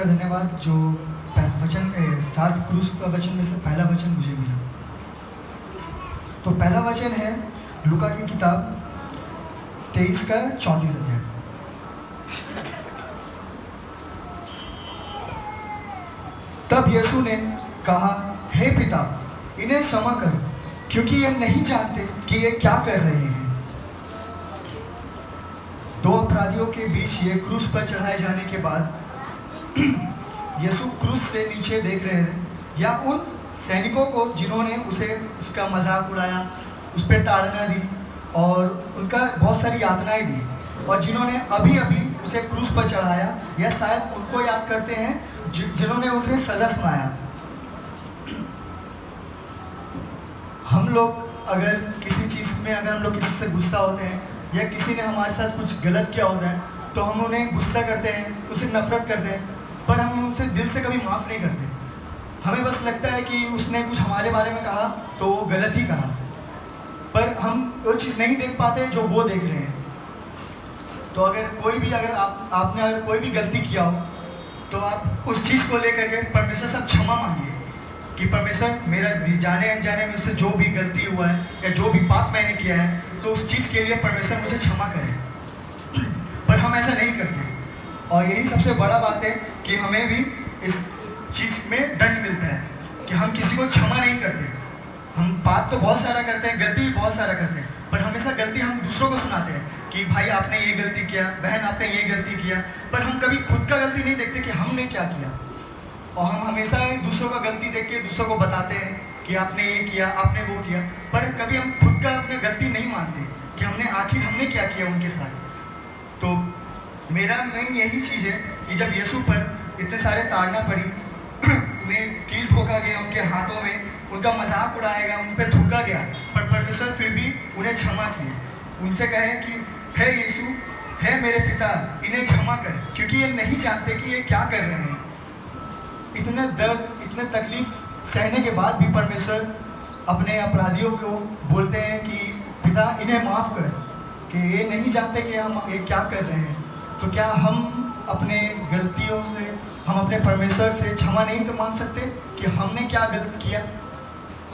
धन्यवाद जो वचन 7 क्रूस का वचन में से पहला वचन मुझे मिला। तो पहला वचन है लूका की किताब 23 का 34 अध्याय। तब यीशु ने कहा, हे पिता, इन्हें क्षमा कर, क्योंकि ये नहीं जानते कि ये क्या कर रहे हैं। दो अपराधियों के बीच ये क्रूस पर चढ़ाए जाने के बाद यीशु क्रूस से नीचे देख रहे थे, या उन सैनिकों को जिन्होंने उसका मजाक उड़ाया, उस पर ताड़ना दी और उनका बहुत सारी यातनाएं दी, और जिन्होंने अभी अभी उसे क्रूस पर चढ़ाया, या शायद उनको याद करते हैं जिन्होंने उसे सज़ा सुनाया। हम लोग अगर किसी चीज़ में अगर हम लोग किसी से गुस्सा होते हैं या किसी ने हमारे साथ कुछ गलत किया होता है, तो हम उन्हें गुस्सा करते हैं, उसे नफरत करते हैं, पर हम उनसे दिल से कभी माफ़ नहीं करते। हमें बस लगता है कि उसने कुछ हमारे बारे में कहा तो वो गलत ही कहा, पर हम वो चीज़ नहीं देख पाते जो वो देख रहे हैं। तो अगर आपने अगर कोई भी गलती किया हो, तो आप उस चीज़ को लेकर के परमेश्वर से क्षमा मांगिए कि परमेश्वर, मेरा जाने अनजाने में से जो भी गलती हुआ है या जो भी पाप मैंने किया है, तो उस चीज़ के लिए परमेश्वर मुझे क्षमा करे। पर हम ऐसा नहीं करते, और यही सबसे बड़ा बात है कि हमें भी इस चीज़ में दंड मिलता है कि हम किसी को क्षमा नहीं करते। हम पाप तो बहुत सारा करते हैं, गलती भी बहुत सारा करते हैं, पर हमेशा गलती हम दूसरों को सुनाते हैं कि भाई आपने ये गलती किया, बहन आपने ये गलती किया, पर हम कभी खुद का गलती नहीं देखते कि हमने क्या किया। और हम हमेशा दूसरों का गलती देख के दूसरों को बताते हैं कि आपने ये किया, आपने वो किया, पर कभी हम खुद का अपनी गलती नहीं मानते कि हमने क्या किया उनके साथ। तो मेरा मेन यही चीज़ है कि जब यीशु पर इतने सारे ताड़ना पड़ी, उन्हें कील ठोका गया, उनके हाथों में उनका मजाक उड़ाया गया, उन पर थूका गया, पर परमेश्वर फिर भी उन्हें क्षमा किए। उनसे कहे कि हे यीशु, हे मेरे पिता, इन्हें क्षमा कर, क्योंकि ये नहीं जानते कि ये क्या कर रहे हैं। इतने दर्द, इतने तकलीफ सहने के बाद भी परमेश्वर अपने अपराधियों को बोलते हैं कि पिता, इन्हें माफ़ कर, कि ये नहीं जानते कि हम ये क्या कर रहे हैं। तो क्या हम अपने गलतियों से, हम अपने परमेश्वर से क्षमा नहीं मांग सकते कि हमने क्या गलत किया?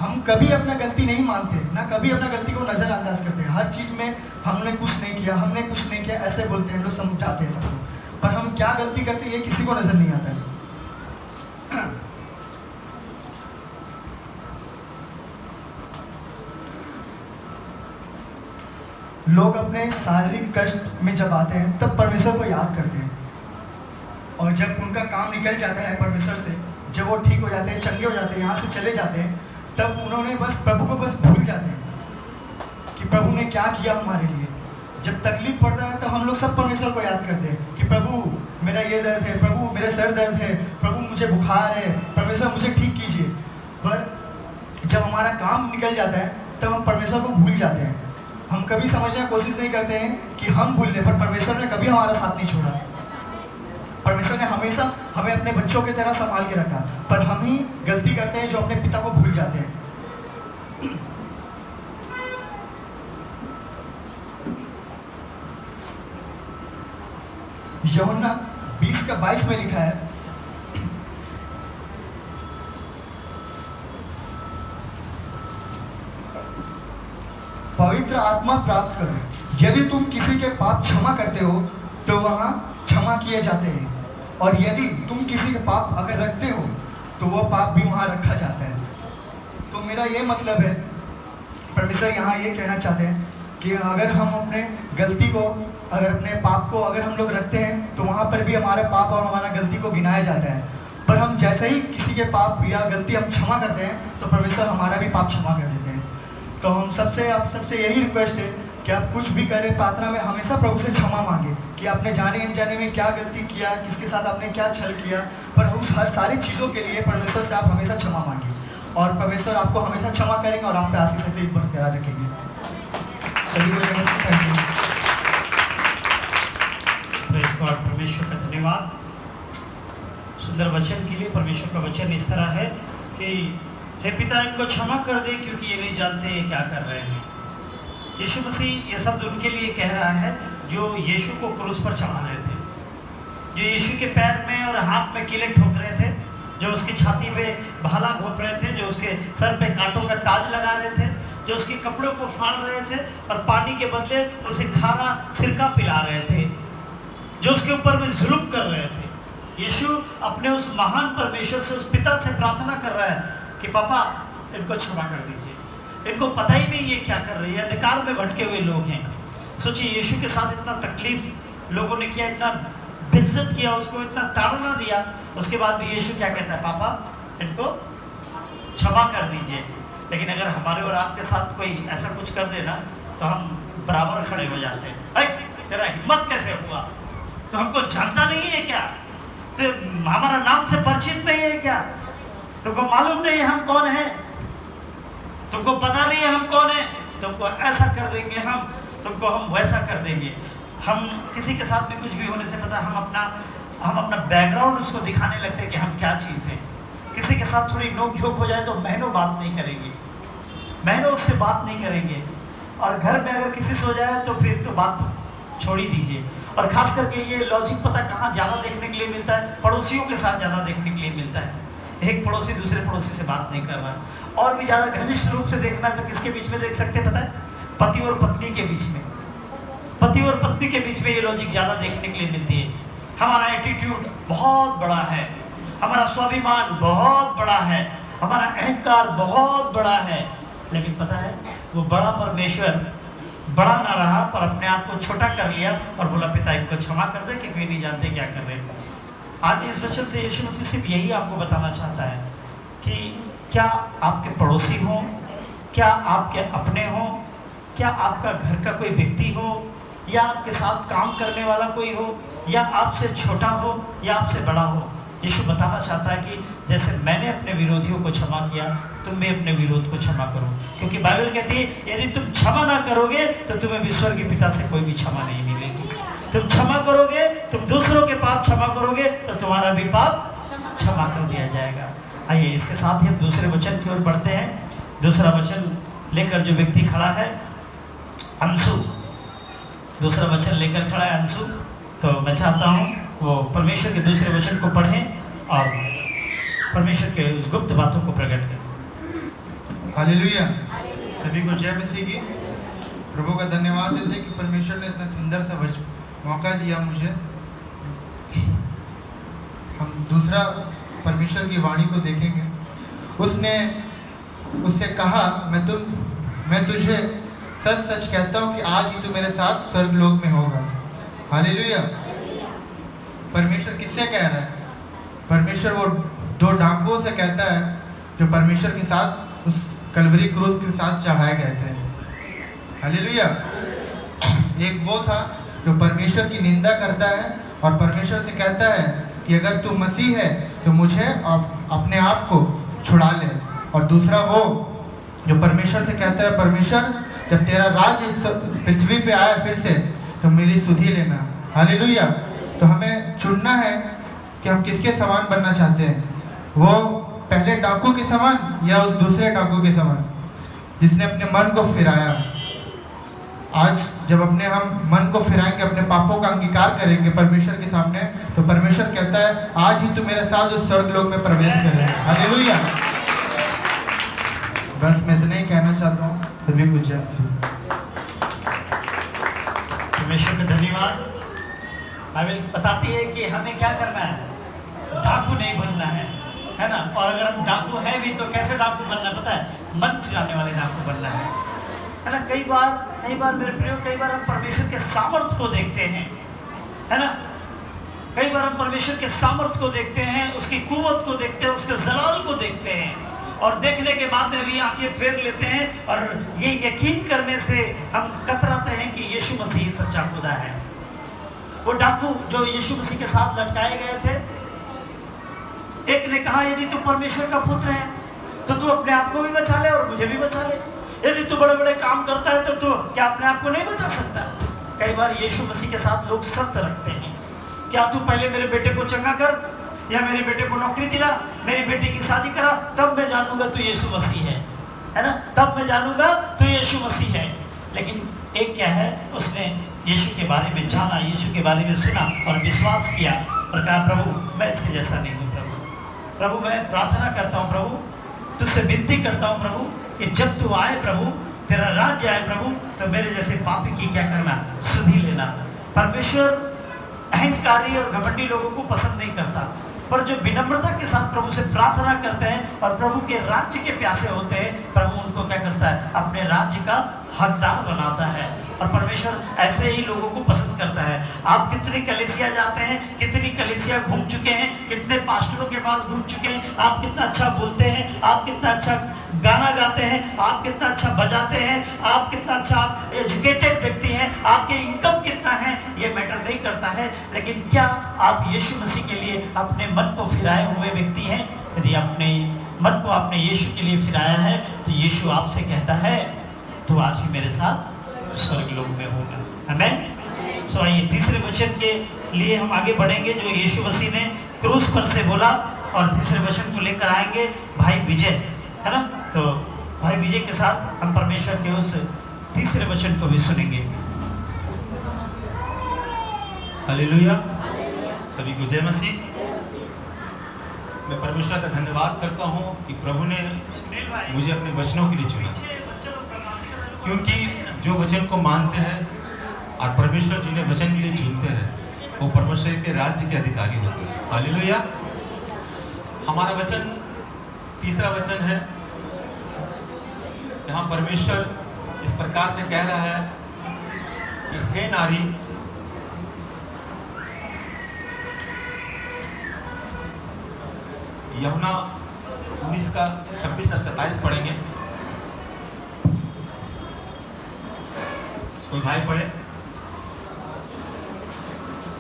हम कभी अपना गलती नहीं मानते, ना कभी अपना गलती को नज़रअंदाज करते हैं। हर चीज़ में हमने कुछ नहीं किया, ऐसे बोलते हैं, लोग समझाते हैं सबको, पर हम क्या गलती करते हैं ये किसी को नज़र नहीं आता है। लोग अपने शारीरिक कष्ट में जब आते हैं तब परमेश्वर को याद करते हैं, और जब उनका काम निकल जाता है परमेश्वर से, जब वो ठीक हो जाते हैं, चंगे हो जाते हैं, यहाँ से चले जाते हैं, तब उन्होंने बस प्रभु को बस भूल जाते हैं कि प्रभु ने क्या किया हमारे लिए। जब तकलीफ पड़ता है तब हम लोग सब परमेश्वर को याद करते हैं कि प्रभु मेरा ये दर्द है, प्रभु मेरा सर दर्द है, प्रभु मुझे बुखार है, परमेश्वर मुझे ठीक कीजिए। पर जब हमारा काम निकल जाता है तब हम परमेश्वर को भूल जाते हैं। हम कभी समझने की कोशिश नहीं करते हैं कि हम भूल रहे, पर परमेश्वर ने कभी हमारा साथ नहीं छोड़ा। परमेश्वर ने हमेशा हमें अपने बच्चों की तरह संभाल के रखा, पर हम ही गलती करते हैं जो अपने पिता को भूल जाते हैं। यूहन्ना 20 का 22 में लिखा है, पवित्र आत्मा प्राप्त करो। यदि तुम किसी के पाप क्षमा करते हो तो वहाँ क्षमा किए जाते हैं, और यदि तुम किसी के पाप अगर रखते हो तो वह पाप भी वहाँ रखा जाता है। तो मेरा ये मतलब है, परमेश्वर यहाँ ये कहना चाहते हैं कि अगर हम अपने गलती को, अगर अपने पाप को अगर हम लोग रखते हैं तो वहाँ पर भी हमारा पाप और हमारा गलती को गिनाया जाता है। पर हम जैसे ही किसी के पाप या गलती हम क्षमा करते हैं तो परमेश्वर हमारा भी पाप क्षमा कर देते हैं। तो हम आप सबसे यही रिक्वेस्ट है कि आप कुछ भी करें, प्रार्थना में हमेशा प्रभु से क्षमा मांगे कि आपने जाने अनजाने में क्या गलती किया, किसके साथ आपने क्या छल किया, पर उस हर सारी चीज़ों के लिए परमेश्वर से आप हमेशा क्षमा मांगे, और परमेश्वर आपको हमेशा क्षमा करेंगे और आप पे आशीष से बरकरार रखेंगे। सभी को नमस्कार। परमेश्वर का धन्यवाद सुंदर वचन के लिए। परमेश्वर का वचन इस तरह है कि हे पिता, इनको क्षमा कर दे, क्योंकि ये नहीं जानते ये क्या कर रहे हैं। यीशु मसीह ये शब्द उनके लिए कह रहा है जो यीशु को क्रूस पर चढ़ा रहे थे। जो यीशु के पैर में और हाथ में कीले ठोक रहे थे, जो उसकी छाती पे भाला घोंप रहे थे, जो उसके सर पे कांटों का ताज लगा रहे थे, जो उसके कपड़ों को फाड़ रहे थे और पानी के बदले उसे खारा सिरका पिला रहे थे, जो उसके ऊपर में जुल्म कर रहे थे। यीशु अपने उस महान परमेश्वर से, उस पिता से प्रार्थना कर रहा है कि पापा इनको क्षमा कर दीजिए, इनको पता ही नहीं ये क्या कर रही है, अंधकार में भटके हुए लोग हैं। सोचिए यीशु के साथ इतना तकलीफ लोगों ने किया, इतना बेइज्जत किया, उसको इतना ताड़ना दिया, उसके बाद भी यीशु क्या कहता है, पापा इनको क्षमा कर दीजिए। लेकिन अगर हमारे और आपके साथ कोई ऐसा कुछ कर देना तो हम बराबर खड़े हो जाते हैं। तेरा हिम्मत कैसे हुआ, तो हमको जानता नहीं है क्या, तो हमारा नाम से परिचित नहीं है क्या, तुमको मालूम नहीं है हम कौन है, तुमको पता नहीं है हम कौन है, तुमको ऐसा कर देंगे हम, तुमको हम वैसा कर देंगे। हम किसी के साथ में कुछ भी होने से पता हम अपना बैकग्राउंड उसको दिखाने लगते हैं कि हम क्या चीज़ है। किसी के साथ थोड़ी नोक झोंक हो जाए तो महीनों बात नहीं करेंगे, महीनों उससे बात नहीं करेंगे, और घर में अगर किसी से हो जाए तो फिर तो बात छोड़ ही दीजिए। और खास करके ये लॉजिक पता कहाँ ज़्यादा देखने के लिए मिलता है, पड़ोसियों के साथ ज़्यादा देखने के लिए मिलता है। एक पड़ोसी दूसरे पड़ोसी से बात नहीं कर रहा, और भी ज़्यादा घनिष्ठ रूप से देखना है तो किसके बीच में देख सकते हैं, पता है, पति और पत्नी के बीच में, पति और पत्नी के बीच में ये लॉजिक ज़्यादा देखने के लिए मिलती है। हमारा एटीट्यूड बहुत बड़ा है, हमारा स्वाभिमान बहुत बड़ा है, हमारा अहंकार बहुत बड़ा है, लेकिन पता है वो बड़ा परमेश्वर बड़ा ना रहा पर अपने आप को छोटा कर लिया और बोला पिता इनको क्षमा कर दे कि कोई नहीं जानते क्या कर रहे हैं। आज इस वचन से यीशु मसीह सिर्फ यही आपको बताना चाहता है कि क्या आपके पड़ोसी हो, क्या आपके अपने हो, क्या आपका घर का कोई व्यक्ति हो, या आपके साथ काम करने वाला कोई हो, या आपसे छोटा हो या आपसे बड़ा हो, यीशु बताना चाहता है कि जैसे मैंने अपने विरोधियों को क्षमा किया तुम भी अपने विरोध को क्षमा करो। क्योंकि बाइबल कहती है यदि तुम क्षमा ना करोगे तो तुम्हें विश्व के पिता से कोई भी क्षमा नहीं मिलेगी। तुम क्षमा करोगे, तुम दूसरों के पाप क्षमा करोगे तो तुम्हारा भी पाप क्षमा कर दिया जाएगा। आइए इसके साथ ही हम दूसरे वचन की ओर बढ़ते हैं। दूसरा वचन लेकर जो व्यक्ति खड़ा है अंशु, दूसरा वचन लेकर खड़ा है अंशु, तो मैं चाहता हूँ वो परमेश्वर के दूसरे वचन को पढ़ें और परमेश्वर के उस गुप्त बातों को प्रकट करें। हालेलुया, सभी को जय मसीह की। प्रभु का धन्यवाद देते हैं कि परमेश्वर ने इतना सुंदर सा मौका दिया मुझे। हम दूसरा परमेश्वर की वाणी को देखेंगे। उसने उससे कहा मैं तुझे सच सच कहता हूँ कि आज ही तू मेरे साथ स्वर्गलोक में होगा। हालेलुया। परमेश्वर किससे कह रहा है? परमेश्वर वो दो डाकुओं से कहता है जो परमेश्वर के साथ उस कलवरी क्रूस के साथ चढ़ाए गए थे। हालेलुया। एक वो था जो परमेश्वर की निंदा करता है और परमेश्वर से कहता है कि अगर तू मसीह है तो मुझे अपने आप को छुड़ा ले, और दूसरा वो जो परमेश्वर से कहता है परमेश्वर जब तेरा राज पृथ्वी पे आया फिर से तो मेरी सुधि लेना। हालेलुया। तो हमें चुनना है कि हम किसके समान बनना चाहते हैं, वो पहले डाकू के समान या उस दूसरे डाकू के समान जिसने अपने मन को फिराया। आज जब हम मन को फिराएंगे, अपने पापों का अंगीकार करेंगे परमेश्वर के सामने, तो परमेश्वर कहता है आज ही तू मेरे साथ उस स्वर्गलोक में प्रवेश करेगा। हालेलुया। बस मैं इतना ही कहना चाहता हूँ। सभी कुछ परमेश्वर का धन्यवाद। बाइबल बताती है कि हमें क्या करना है, डाकू नहीं बनना है ना। और अगर हम डाकू हैं भी तो कैसे डाकू बनना पता है, मन फिराने वाले डाकू बनना है ना। कई बार मेरे प्रियो, कई बार हम परमेश्वर के सामर्थ्य को देखते हैं, है ना। कई बार हम परमेश्वर के सामर्थ्य को देखते हैं, उसकी कुव्वत को देखते हैं, उसके जलाल को देखते हैं, और देखने के बाद में भी आंखें फेर लेते हैं और ये यकीन करने से हम कतराते हैं कि यीशु मसीह सच्चा खुदा है। वो डाकू जो यीशु मसीह के साथ लटकाए गए थे, एक ने कहा यदि तू परमेश्वर का पुत्र है तो तू अपने आप को भी बचा ले और मुझे भी बचा ले। यदि तू बड़े बड़े काम करता है तो तू क्या अपने आप को नहीं बचा सकता? कई बार यीशु मसीह के साथ लोग शर्त रखते हैं, क्या तू पहले मेरे बेटे को चंगा कर, या मेरे बेटे को नौकरी दिला, मेरी बेटी की शादी करा, तब मैं जानूंगा तू यीशु मसीह है ना, तब मैं जानूंगा तू यीशु मसीह है। लेकिन एक क्या है, उसने यीशु के बारे में जाना, यीशु के बारे में सुना और विश्वास किया। और कहा प्रभु मैं इसके जैसा नहीं हूँ प्रभु मैं प्रार्थना करता हूँ प्रभु, तुझसे विनती करता हूँ प्रभु कि जब तू आए प्रभु, तेरा राज्य आए प्रभु, तो मेरे जैसे पापी की क्या करना, सुधि लेना। परमेश्वर अहंकारी और घमंडी लोगों को पसंद नहीं करता, पर जो विनम्रता के साथ प्रभु से प्रार्थना करते हैं और प्रभु के राज्य के प्यासे होते हैं, प्रभु उनको क्या करता है, अपने राज्य का हकदार बनाता है। और परमेश्वर ऐसे ही लोगों को पसंद करता है। आप कितनी कलीसिया जाते हैं, कितनी कलीसिया घूम चुके हैं, कितने पास्टरों के पास घूम चुके हैं, आप कितना अच्छा बोलते हैं, आप कितना अच्छा गाना गाते हैं, आप कितना अच्छा बजाते हैं, आप कितना अच्छा एजुकेटेड व्यक्ति हैं, आपके इनकम कितना है, ये मैटर नहीं करता है। लेकिन क्या आप यीशु मसीह के लिए अपने मन को फिराए हुए व्यक्ति हैं? यदि अपने मन को आपने यीशु के लिए फिराया है, तो यीशु आपसे कहता है तो आज ही मेरे साथ स्वर्ग लोक में होगा। आमीन। सो आइए तीसरे वचन के लिए हम आगे बढ़ेंगे जो यीशु मसीह ने क्रूस पर से बोला, और तीसरे वचन को लेकर आएंगे भाई विजय, है ना। तो भाई विजय के साथ हम परमेश्वर के उस तीसरे वचन को भी सुनेंगे। हालेलुया, सभी को जय मसीह। मैं परमेश्वर का धन्यवाद करता हूँ कि प्रभु ने मुझे अपने वचनों के लिए चुना, क्योंकि जो वचन को मानते हैं और परमेश्वर जिन्हें वचन के लिए चुनते हैं, वो परमेश्वर के राज्य के अधिकारी होते हैं। हालेलुया। हमारा वचन तीसरा वचन है, यहाँ परमेश्वर इस प्रकार से कह रहा है कि हे नारी, यूहन्ना 19 का 26 और 27 पढ़ेंगे। कोई भाई पढ़े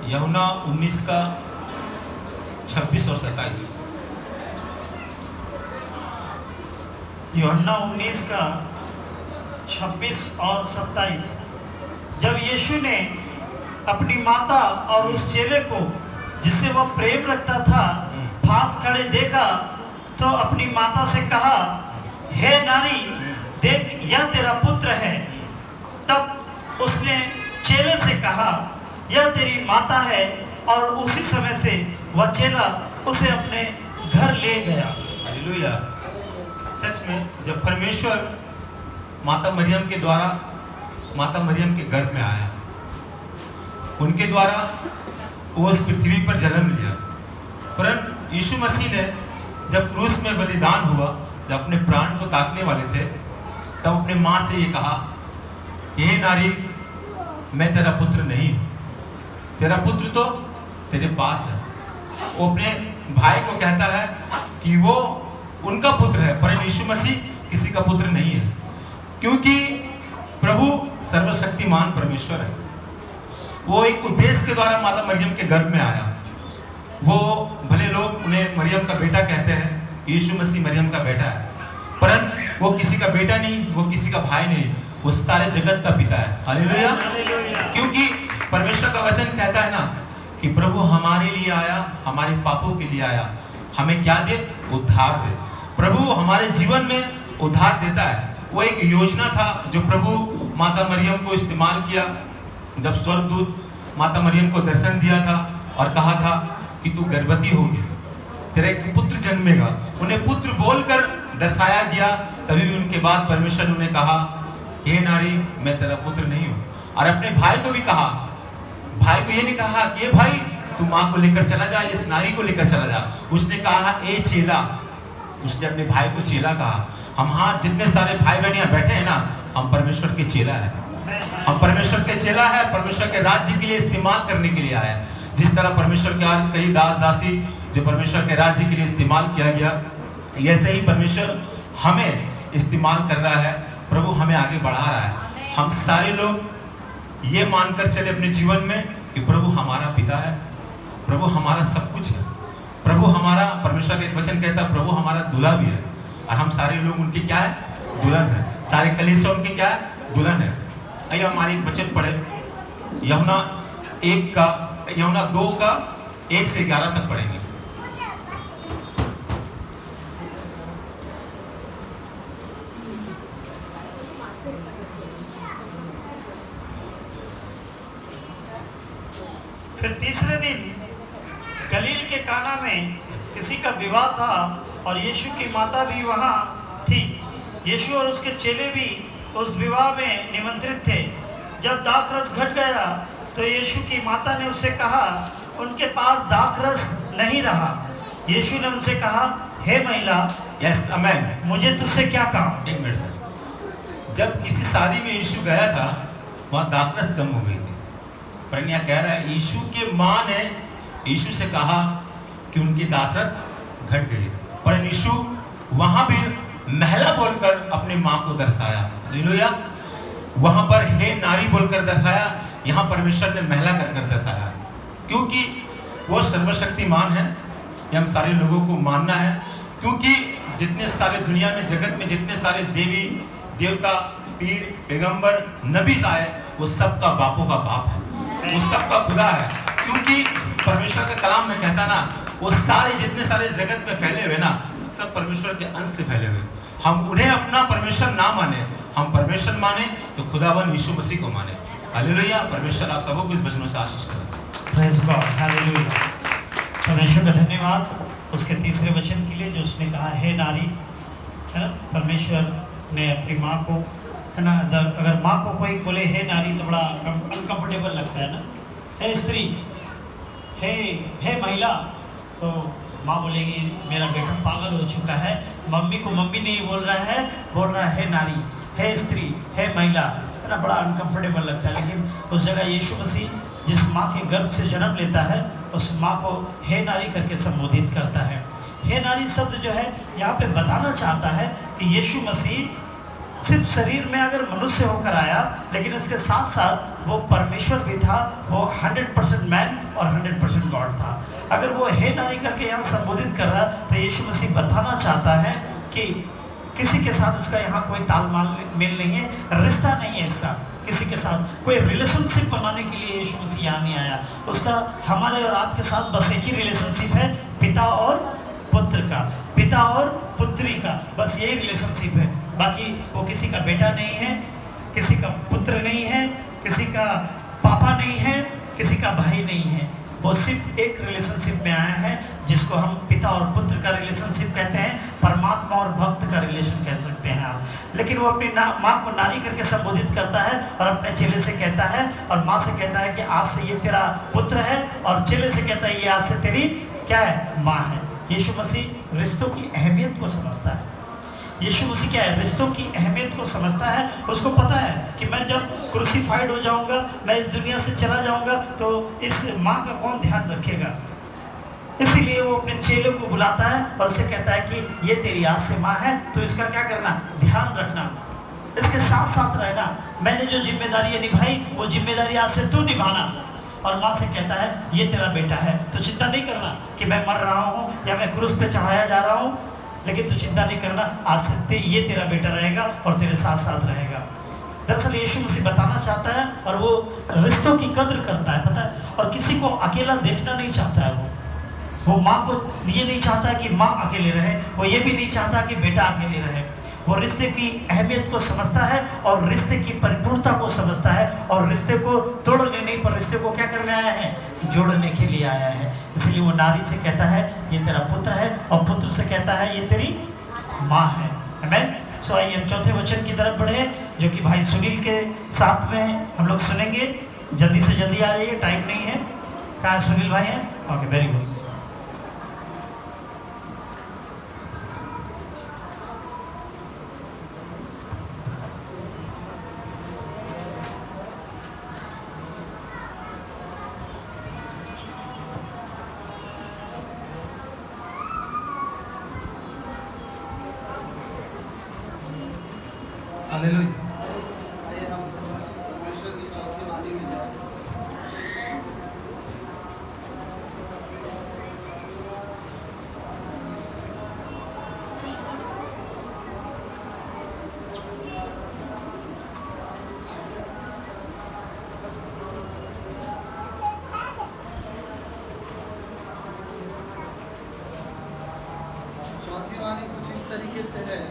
यूहन्ना 19 का 26 और 27। यूहन्ना 19 का 26 और 27। जब यीशु ने अपनी माता और उस चेले को जिससे वह प्रेम रखता था पास खड़े देखा, तो अपनी माता से कहा, हे नारी, देख यह तेरा पुत्र है। तब उसने चेले से कहा, यह तेरी माता है, और उसी समय से वह चेला उसे अपने घर ले गया। हालेलुया। सच में जब परमेश्वर माता मरियम के द्वारा माता मरियम के गर्भ में आया, उनके द्वारा वो उस पृथ्वी पर जन्म लिया, परंतु यीशु मसीह ने जब क्रूस में बलिदान हुआ, जब अपने प्राण को ताकने वाले थे, तब अपने माँ से ये कहा, हे नारी, मैं तेरा पुत्र नहीं हूँ, तेरा पुत्र तो तेरे पास है। वो अपने भाई को कहता है कि वो उनका पुत्र है, पर यीशु मसीह किसी का पुत्र नहीं है, क्योंकि प्रभु सर्वशक्तिमान परमेश्वर है। वो एक उद्देश्य के द्वारा माता मरियम के गर्भ में आया। वो भले लोग उन्हें मरियम का बेटा कहते हैं, यीशु मसीह मरियम का बेटा है, परंतु वो किसी का बेटा नहीं, वो किसी का भाई नहीं, वो सारे जगत का पिता है। हालेलुया। क्योंकि परमेश्वर का वचन कहता है ना कि प्रभु हमारे लिए आया, हमारे पापों के लिए आया, हमें क्या दे? उद्धार दे। प्रभु हमारे जीवन में उद्धार देता है। वो एक योजना था जो प्रभु माता मरियम को इस्तेमाल किया, जब स्वर्गदूत माता मरियम को दर्शन दिया था और कहा था कि तू गर्भवती होगी, तेरा एक पुत्र जन्मेगा। उन्हें पुत्र बोलकर दर्शाया गया। तभी भी उनके बाद परमेश्वर ने उन्हें कहा, हे नारी, मैं तेरा पुत्र नहीं हूँ। और अपने भाई को भी कहा, भाई को ये नहीं कहा कि ये भाई तू माँ को लेकर चला जा, इस नारी को लेकर चला जा। उसने कहा, ए चेला, उसने अपने भाई को चेला कहा। हम हाँ जितने सारे भाई बहन यहाँ बैठे हैं ना, हम परमेश्वर के चेला है, हम परमेश्वर के चेला है, परमेश्वर के राज्य के लिए इस्तेमाल करने के लिए आया है। जिस तरह परमेश्वर के कई दास दासी जो परमेश्वर के राज्य के लिए इस्तेमाल किया गया, ऐसे ही परमेश्वर हमें इस्तेमाल कर रहा है। प्रभु हमें आगे बढ़ा रहा है। हम सारे लोग ये मानकर चले अपने जीवन में कि प्रभु हमारा पिता है, प्रभु हमारा सब कुछ है, प्रभु हमारा, परमेश्वर का एक वचन कहता है, प्रभु हमारा दूल्हा भी है, और हम सारे लोग उनके क्या है? दुल्हन है। सारे कलीसिया उनके क्या है? दुल्हन है। आइए हमारे एक वचन पढ़े, यूहन्ना 2 का 1 से 11 तक पढ़ेंगे। फिर तीसरे दिन गलील के काना में किसी का विवाह था और यीशु की माता भी वहाँ थी। यीशु और उसके चेले भी उस विवाह में निमंत्रित थे। जब दाखरस घट गया तो यीशु की माता ने उससे कहा, उनके पास दाखरस नहीं रहा। यीशु ने उनसे कहा, हे महिला, यस आमेन। मुझे तुझसे क्या काम? एक मिनट सर, जब किसी शादी में यीशु गया था वहाँ दाखरस कम हो गई थी। पर यहाँ कह रहा है यीशु के माँ ने यीशु से कहा कि उनकी दासत घट गई, पर यीशु वहाँ भी महिला बोलकर अपनी माँ को दर्शाया। हालेलुया। वहाँ पर हे नारी बोलकर दर्शाया, यहाँ परमेश्वर ने महिला कर दर्शाया, क्योंकि वो सर्वशक्तिमान है। ये हम सारे लोगों को मानना है, क्योंकि जितने सारे दुनिया में जगत में जितने सारे देवी देवता पीर पैगंबर नबी आए, वो सबका बापों का बाप है, वो सबका खुदा है। क्योंकि परमेश्वर का कलाम में कहता ना, वो सारे जितने सारे जगत में फैले हुए ना, सब परमेश्वर के अंश से फैले हुए। हम उन्हें अपना परमेश्वर ना माने, हम परमेश्वर माने तो खुदावन यीशु मसीह को माने। हालेलुया। परमेश्वर आप सबको इस वचनों से आशीष करें। Praise God, hallelujah. परमेश्वर का धन्यवाद उसके तीसरे वचन के लिए जो उसने कहा, हे नारी, है ना। परमेश्वर ने अपनी माँ को, है ना, अगर माँ को कोई बोले हे नारी तो बड़ा अनकंफर्टेबल लगता है ना। हे स्त्री, हे महिला, तो माँ बोलेगी मेरा बेटा पागल हो चुका है। मम्मी को मम्मी नहीं बोल रहा है, बोल रहा है हे नारी, हे स्त्री, हे महिला, है ना। बड़ा अनकंफर्टेबल लगता है। लेकिन उस जगह यीशु मसीह जिस माँ के गर्भ से जन्म लेता है, उस माँ को हे नारी करके संबोधित करता है। हे नारी शब्द जो है यहाँ पे बताना चाहता है कि यीशु मसीह सिर्फ शरीर में अगर मनुष्य होकर आया, लेकिन उसके साथ साथ वो परमेश्वर भी था। वो 100% मैन और 100% गॉड था। अगर वो हे नारी करके यहाँ संबोधित कर रहा, तो यीशु मसीह बताना चाहता है कि किसी के साथ उसका यहाँ कोई तालमेल नहीं है, रिश्ता नहीं है इसका किसी के साथ। कोई रिलेशनशिप बनाने के लिए यीशु मसीह यहाँ नहीं आया। उसका हमारे और आपके साथ बस एक ही रिलेशनशिप है, पिता और पुत्र का, पिता और पुत्री का, बस यही रिलेशनशिप है। बाकी वो किसी का बेटा नहीं है, किसी का पुत्र नहीं है, किसी का पापा नहीं है, किसी का भाई नहीं है। वो सिर्फ एक रिलेशनशिप में आया है, जिसको हम पिता और पुत्र का रिलेशनशिप कहते हैं, परमात्मा और भक्त का रिलेशन कह सकते हैं आप। लेकिन वो अपनी माँ को नारी करके संबोधित करता है और अपने चेले से कहता है, और माँ से कहता है कि आज से ये तेरा पुत्र है, और चेले से कहता है ये आज से तेरी क्या है, माँ है। यीशु मसीह रिश्तों की अहमियत को समझता है। यीशु मसीह क्या है, रिश्तों की अहमियत को समझता है। उसको पता है कि मैं जब क्रूसीफाइड हो जाऊंगा, मैं इस दुनिया से चला जाऊंगा, तो इस माँ का कौन ध्यान रखेगा। इसीलिए वो अपने चेलों को बुलाता है और उसे कहता है कि ये तेरी आज से माँ है, तो इसका क्या करना, ध्यान रखना, इसके साथ साथ रहना। मैंने जो जिम्मेदारी निभाई वो जिम्मेदारी आज से तू निभाना। और माँ से कहता है ये तेरा बेटा है, तो चिंता नहीं करना कि मैं मर रहा हूँ या मैं क्रूस पे चढ़ाया जा रहा हूँ, लेकिन तू चिंता नहीं करना, आज से ये तेरा बेटा रहेगा और तेरे साथ साथ रहेगा। दरअसल यीशु मसीह बताना चाहता है, और वो रिश्तों की कद्र करता है, पता है, और किसी को अकेला देखना नहीं चाहता है। वो माँ को ये नहीं चाहता कि माँ अकेले रहे, वो ये भी नहीं चाहता कि बेटा अकेले रहे। वो रिश्ते की अहमियत को समझता है और रिश्ते की परिपूर्णता को समझता है, और रिश्ते को तोड़ने नहीं, पर रिश्ते को क्या करने आया है, जोड़ने के लिए आया है। इसलिए वो नारी से कहता है ये तेरा पुत्र है, और पुत्र से कहता है ये तेरी माँ है। आमीन। सो आइए हम चौथे वचन की तरफ बढ़े, जो कि भाई सुनील के साथ में हम लोग सुनेंगे। जल्दी से जल्दी आ जाइए, टाइम नहीं है। कहाँ सुनील भाई हैं? Okay, very good. हालेलुया। आइए हम परमेश्वर की चौथी वाणी में जाएं। चौथी वाणी कुछ इस तरीके से है,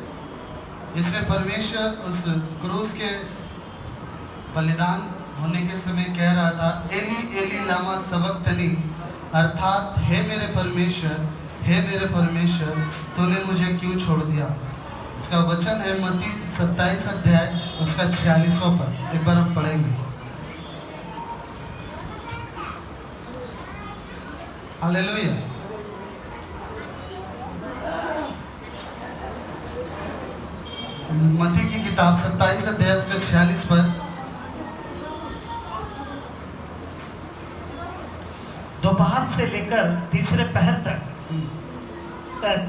जिसमें परमेश्वर उस क्रूस के बलिदान होने के समय कह रहा था, एली एली लामा सबक्तनी, अर्थात हे मेरे परमेश्वर तूने मुझे क्यों छोड़ दिया। इसका वचन है मत्ती 27 अध्याय उसका 46वां पद। एक बार हम पढ़ेंगे। हालेलुया। मत्ती की किताब 27 अध्याय उसका 46 पद। दोपहर से लेकर तीसरे पहर तक,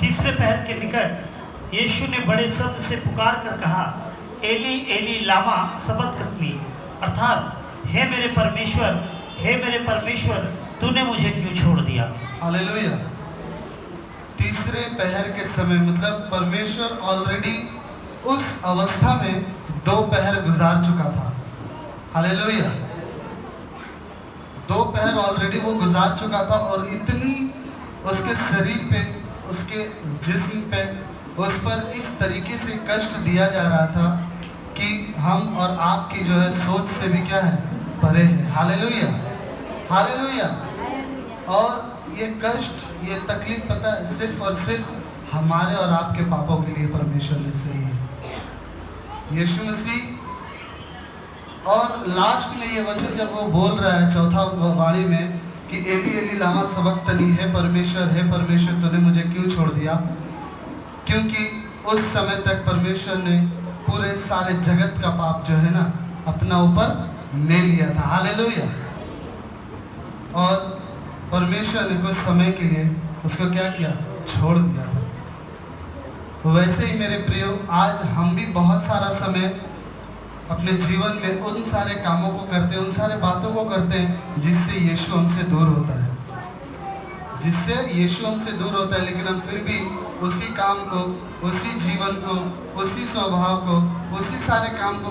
तीसरे पहर के निकट यीशु ने बड़े शब्द से पुकार कर कहा, एली एली लामा सबक्तनी, अर्थात हे मेरे परमेश्वर तूने मुझे क्यों छोड़ दिया। हालेलुया। तीसरे पहर के समय मतलब परमेश्वर ऑलरेडी उस अवस्था में 2 पहर गुजार चुका था। हालेलुया। 2 पहर ऑलरेडी वो गुजार चुका था और इतनी उसके शरीर पे, उसके जिस्म पे, उस पर इस तरीके से कष्ट दिया जा रहा था कि हम और आपकी जो है सोच से भी क्या है, परे है। Hallelujah, hallelujah. और ये कष्ट, ये तकलीफ पता है सिर्फ और सिर्फ हमारे और आपके पापों के लिए परमेश्वर ने सही है। यीशु मसीह और लास्ट में ये वचन जब वो बोल रहा है चौथा वाणी में कि एली एली लामा सबक्तनी, है परमेश्वर तूने मुझे क्यों छोड़ दिया, क्योंकि उस समय तक परमेश्वर ने पूरे सारे जगत का पाप जो है ना अपना ऊपर ले लिया था। हालेलुया। और परमेश्वर ने कुछ समय के लिए उसको क्या किया, छोड़ दिया था। वैसे ही मेरे प्रियो, आज हम भी बहुत सारा समय अपने जीवन में उन सारे कामों को करते हैं, उन सारे बातों को करते हैं जिससे यीशु हमसे दूर होता है, लेकिन हम फिर भी उसी काम को, उसी जीवन को, उसी स्वभाव को, उसी सारे काम को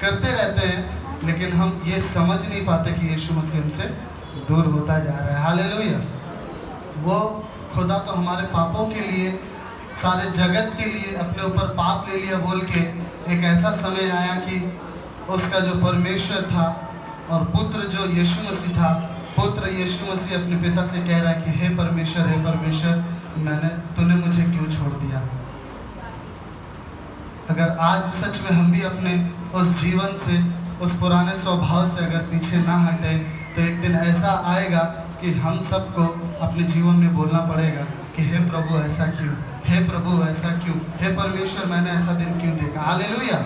करते रहते हैं, लेकिन हम ये समझ नहीं पाते कि यीशु मसीह हमसे दूर होता जा रहा है। हालेलुया। वो खुदा तो हमारे पापों के लिए, सारे जगत के लिए अपने ऊपर पाप ले लिया बोल के एक ऐसा समय आया कि उसका जो परमेश्वर था और पुत्र जो यीशु मसीह था, पुत्र यीशु मसीह अपने पिता से कह रहा है कि हे परमेश्वर तूने मुझे क्यों छोड़ दिया। अगर आज सच में हम भी अपने उस जीवन से, उस पुराने स्वभाव से अगर पीछे ना हटे तो एक दिन ऐसा आएगा कि हम सबको अपने जीवन में बोलना पड़ेगा कि हे प्रभु ऐसा क्यों, हे प्रभु ऐसा क्यों, हे परमेश्वर मैंने ऐसा दिन क्यों देखा। हालेलुया।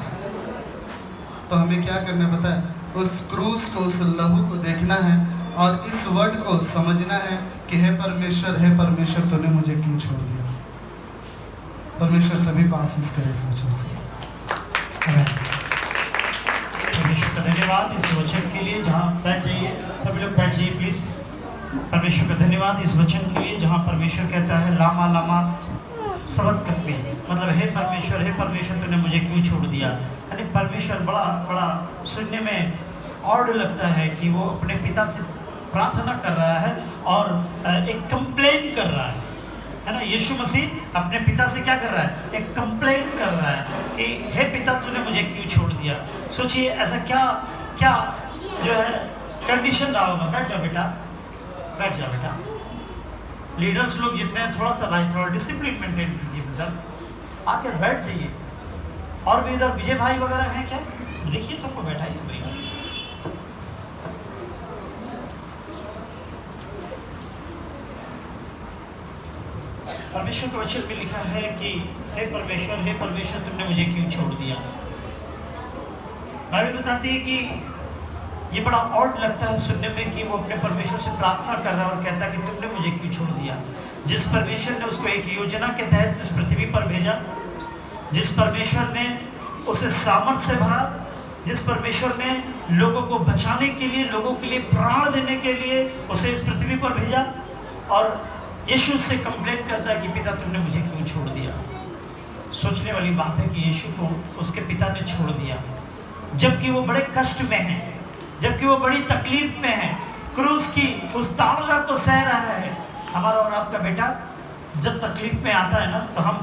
तो हमें क्या करना पता है, उस क्रूस को, उस लहू को देखना है और इस वर्ड को समझना है कि हे परमेश्वर तूने मुझे क्यों छोड़ दिया। परमेश्वर सभी को आशीष करे इस वचन से। परमेश्वर का धन्यवाद इस वचन के लिए। जहाँ बैठ जाइए, सभी लोग बैठ जाइए प्लीज। परमेश्वर का धन्यवाद इस वचन के लिए जहाँ परमेश्वर कहता है लामा लामा सबक्तनी, मतलब हे परमेश्वर तूने मुझे क्यों छोड़ दिया। यानी परमेश्वर बड़ा सुनने में ऑड लगता है कि वो अपने पिता से प्रार्थना कर रहा है और एक कंप्लेन कर रहा है ना। यीशु मसीह अपने पिता से क्या कर रहा है, एक कंप्लेन कर रहा है कि हे पिता तूने मुझे क्यों छोड़ दिया। सोचिए ऐसा क्या जो है कंडीशन रहा होगा। बैठ जाओ बेटा। लीडर्स लोग जितने हैं थोड़ा डिसिप्लिन मेंटेन कीजिए मतलब, आकर बैठ जाइए। और भी इधर विजय भाई वगैरह हैं क्या, देखिए सबको बैठाइए भाई। परमेश्वर के वचन में लिखा है कि हे परमेश्वर तुमने मुझे क्यों छोड़ दिया। बाइबल बताती है कि ये बड़ा ऑड लगता है सुनने में कि वो अपने परमेश्वर से प्रार्थना कर रहा है और कहता है कि तुमने मुझे क्यों छोड़ दिया। जिस परमेश्वर ने उसको एक योजना के तहत इस पृथ्वी पर भेजा, जिस परमेश्वर ने उसे सामर्थ्य से भरा, जिस परमेश्वर ने लोगों को बचाने के लिए, लोगों के लिए प्राण देने के लिए उसे इस पृथ्वी पर भेजा, और यीशु उससे कंप्लेन करता है कि पिता तुमने मुझे क्यों छोड़ दिया। सोचने वाली बात है कि यीशु को उसके पिता ने छोड़ दिया जबकि वो बड़े कष्ट में है, जबकि वो बड़ी तकलीफ में है, क्रूस की उस ताड़ना को सह रहा है। हमारा और आपका बेटा जब तकलीफ में आता है ना तो हम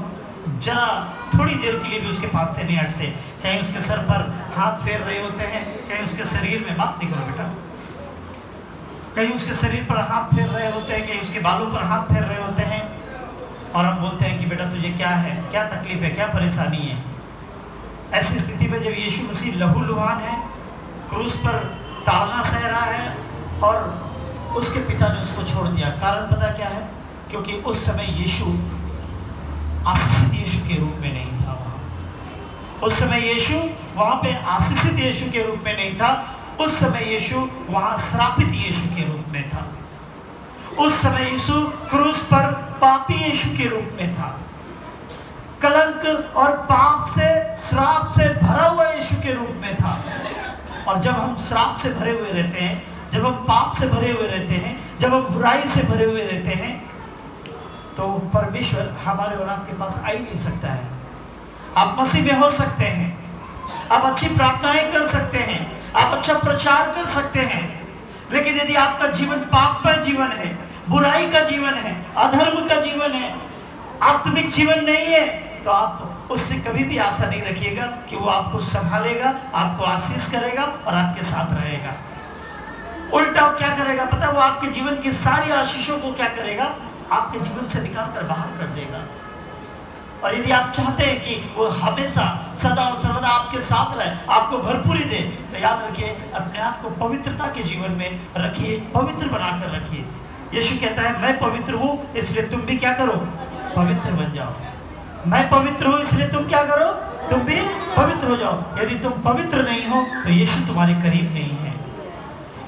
जरा थोड़ी देर के लिए भी उसके पास से नहीं हटते। कहीं उसके सर पर हाथ फेर रहे होते हैं, कहीं उसके शरीर में। बात नहीं करो बेटा, कहीं उसके शरीर पर हाथ फेर रहे होते हैं, कहीं उसके बालों पर हाथ फेर रहे होते हैं, और हम बोलते हैं कि बेटा तुझे क्या है, क्या तकलीफ है, क्या परेशानी है। ऐसी स्थिति में जब यीशु मसीह लहूलुहान है, क्रूस पर ताड़ना सह रहा है, और उसके पिता ने उसको छोड़ दिया। कारण पता क्या है? क्योंकि उस समय यीशु आशीषित यीशु के रूप में नहीं था। वहाँ उस समय यीशु वहाँ पे आशीषित यीशु के रूप में नहीं था। उस समय यीशु वहाँ श्रापित यीशु के रूप में था। उस समय यीशु क्रूस पर पापी यीशु के रूप में था। कलंक और पाप से, श्राप से भरा हुआ यीशु के रूप में था। और जब हम श्राप से भरे हुए रहते हैं, जब हम पाप से भरे हुए रहते हैं, जब हम बुराई से भरे हुए रहते हैं, तो परमेश्वर हमारे और आपके पास आ ही नहीं सकता है। आप मसीह में हो सकते हैं, आप अच्छी प्रार्थनाएं कर सकते हैं, आप अच्छा प्रचार कर सकते हैं, लेकिन यदि आपका जीवन पापमय जीवन है, बुराई का जीवन है, अधर्म का जीवन है, आत्मिक जीवन नहीं है, तो आप उससे कभी भी आशा नहीं रखिएगा कि वो आपको संभालेगा, आपको आशीष करेगा और आपके साथ रहेगा। उल्टा क्या करेगा पता? वो आपके जीवन की सारी आशीषों को क्या करेगा? आपके जीवन से निकाल कर बाहर कर देगा। और यदि आप चाहते हैं कि वो हमेशा सदा और सर्वदा आपके साथ रहे, आपको भरपूरी दे, तो याद रखिए, अपने आप को पवित्रता के जीवन में रखिए, पवित्र बनाकर रखिए। यीशु कहता है मैं पवित्र हूँ, इसलिए तुम भी क्या करो? पवित्र बन जाओ। मैं पवित्र हूँ, इसलिए तुम क्या करो? तुम भी पवित्र हो जाओ। यदि तुम पवित्र नहीं हो तो यीशु तुम्हारे करीब नहीं है।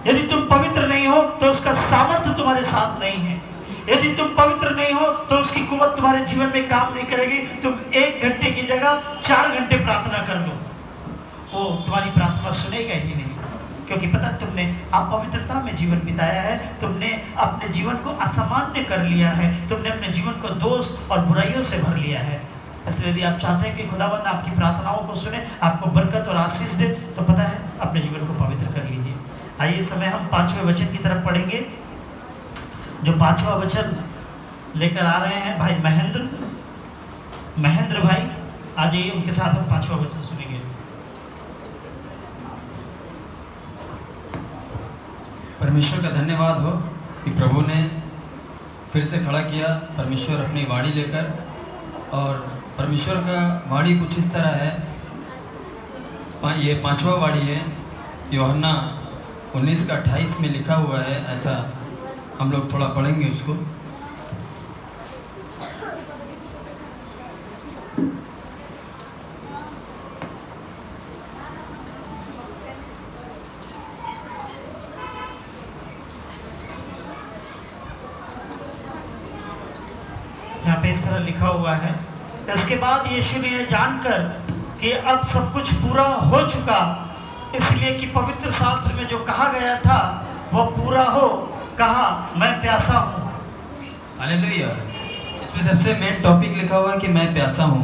यदि तुम पवित्र नहीं हो तो उसका सामर्थ्य तुम्हारे साथ नहीं है। यदि तुम पवित्र नहीं हो तो उसकी कुव्वत तुम्हारे जीवन में काम नहीं करेगी। तुम 1 घंटे की जगह 4 घंटे प्रार्थना कर लो, वो तुम्हारी प्रार्थना सुनेगा ही नहीं, क्योंकि पता तुमने अपवित्रता में जीवन बिताया है, तुमने अपने जीवन को असामान्य कर लिया है, तुमने अपने जीवन को दोष और बुराइयों से भर लिया है। इसलिए यदि आप चाहते हैं कि खुदावंद आपकी प्रार्थनाओं को सुने, आपको बरकत और आशीष दे, तो पता है अपने जीवन को पवित्र कर लीजिए। आइए इस समय हम 5वें वचन की तरफ पढ़ेंगे। जो 5वां वचन लेकर आ रहे हैं भाई महेंद्र भाई, आ जाइए, उनके साथ हम 5वां वचन सुनेंगे। परमेश्वर का धन्यवाद हो कि प्रभु ने फिर से खड़ा किया परमेश्वर अपनी वाणी लेकर। और परमेश्वर का वाणी कुछ इस तरह है, ये 5वां वाणी है, यूहन्ना 19:28 में लिखा हुआ है। ऐसा हम लोग थोड़ा पढ़ेंगे उसको। यहाँ पे इस तरह लिखा हुआ है, इसके बाद यीशु ने यह जानकर कि अब सब कुछ पूरा हो चुका, इसलिए कि पवित्र शास्त्र में जो कहा गया था वो पूरा हो, कहा मैं प्यासा हूँ। हालेलुया। इसमें सबसे मेन टॉपिक लिखा हुआ है कि मैं प्यासा हूँ।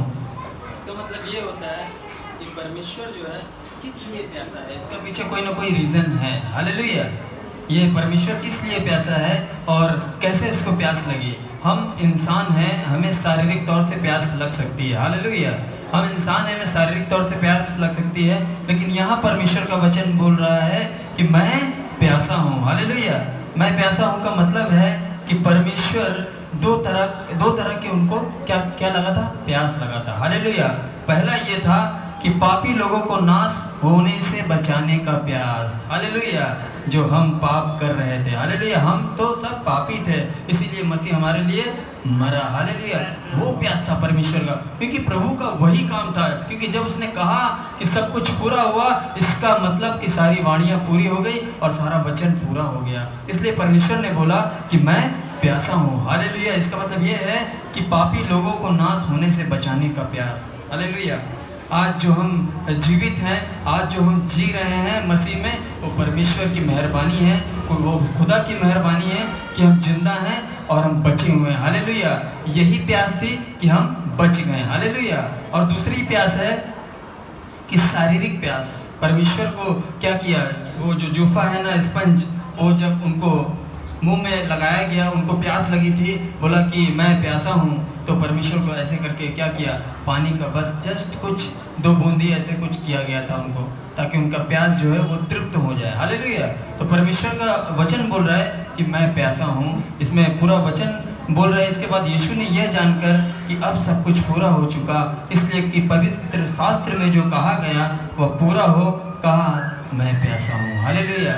इसका मतलब ये होता है कि परमेश्वर जो है किस लिए प्यासा है, इसका पीछे कोई ना कोई रीजन है। हालेलुया। ये परमेश्वर किस लिए प्यासा है और कैसे उसको प्यास लगी। हम इंसान हैं, हमें शारीरिक तौर से प्यास लग सकती है। हालेलुया। हम इंसान हैं, हमें शारीरिक तौर से प्यास लग सकती है, लेकिन यहाँ परमेश्वर का वचन बोल रहा है कि मैं प्यासा हूँ। हालेलुया। मैं प्यासा हूँ का मतलब है कि परमेश्वर दो तरह के उनको क्या लगा था? प्यास लगा था। हालेलुया। पहला ये था कि पापी लोगों को नाश होने से बचाने का प्यास। हालेलुया। जो हम पाप कर रहे थे, हालेलुया, हम तो सब पापी थे, इसीलिए मसीह हमारे लिए मरा। हालेलुया। वो प्यास था परमेश्वर का, क्योंकि प्रभु का वही काम था। क्योंकि जब उसने कहा कि सब कुछ पूरा हुआ, इसका मतलब कि सारी वाणियाँ पूरी हो गई और सारा वचन पूरा हो गया। इसलिए परमेश्वर ने बोला कि मैं प्यासा हूँ। हालेलुया। इसका मतलब ये है कि पापी लोगों को नाश होने से बचाने का प्यास। हालेलुया। आज जो हम जीवित हैं, आज जो हम जी रहे हैं मसीह में, वो परमेश्वर की मेहरबानी है, वो खुदा की मेहरबानी है कि हम जिंदा हैं और हम बचे हुए हैं। हालेलुया। यही प्यास थी कि हम बच गए। हालेलुया। और दूसरी प्यास है कि शारीरिक प्यास। परमेश्वर को क्या किया, वो जो जूफा है ना, स्पंज, वो जब उनको मुंह में लगाया गया, उनको प्यास लगी थी, बोला कि मैं प्यासा हूँ। तो परमेश्वर को ऐसे करके क्या किया, पानी का बस जस्ट कुछ 2 बूंदी ऐसे कुछ किया गया था उनको, ताकि उनका प्यास जो है वो तृप्त हो जाए। हालेलुया। तो परमेश्वर का वचन बोल रहा है कि मैं प्यासा हूँ, इसमें पूरा वचन बोल रहा है। इसके बाद यीशु ने यह जानकर कि अब सब कुछ पूरा हो चुका, इसलिए कि पवित्र शास्त्र में जो कहा गया वह पूरा हो, कहा मैं प्यासा हूँ। हालेलुया।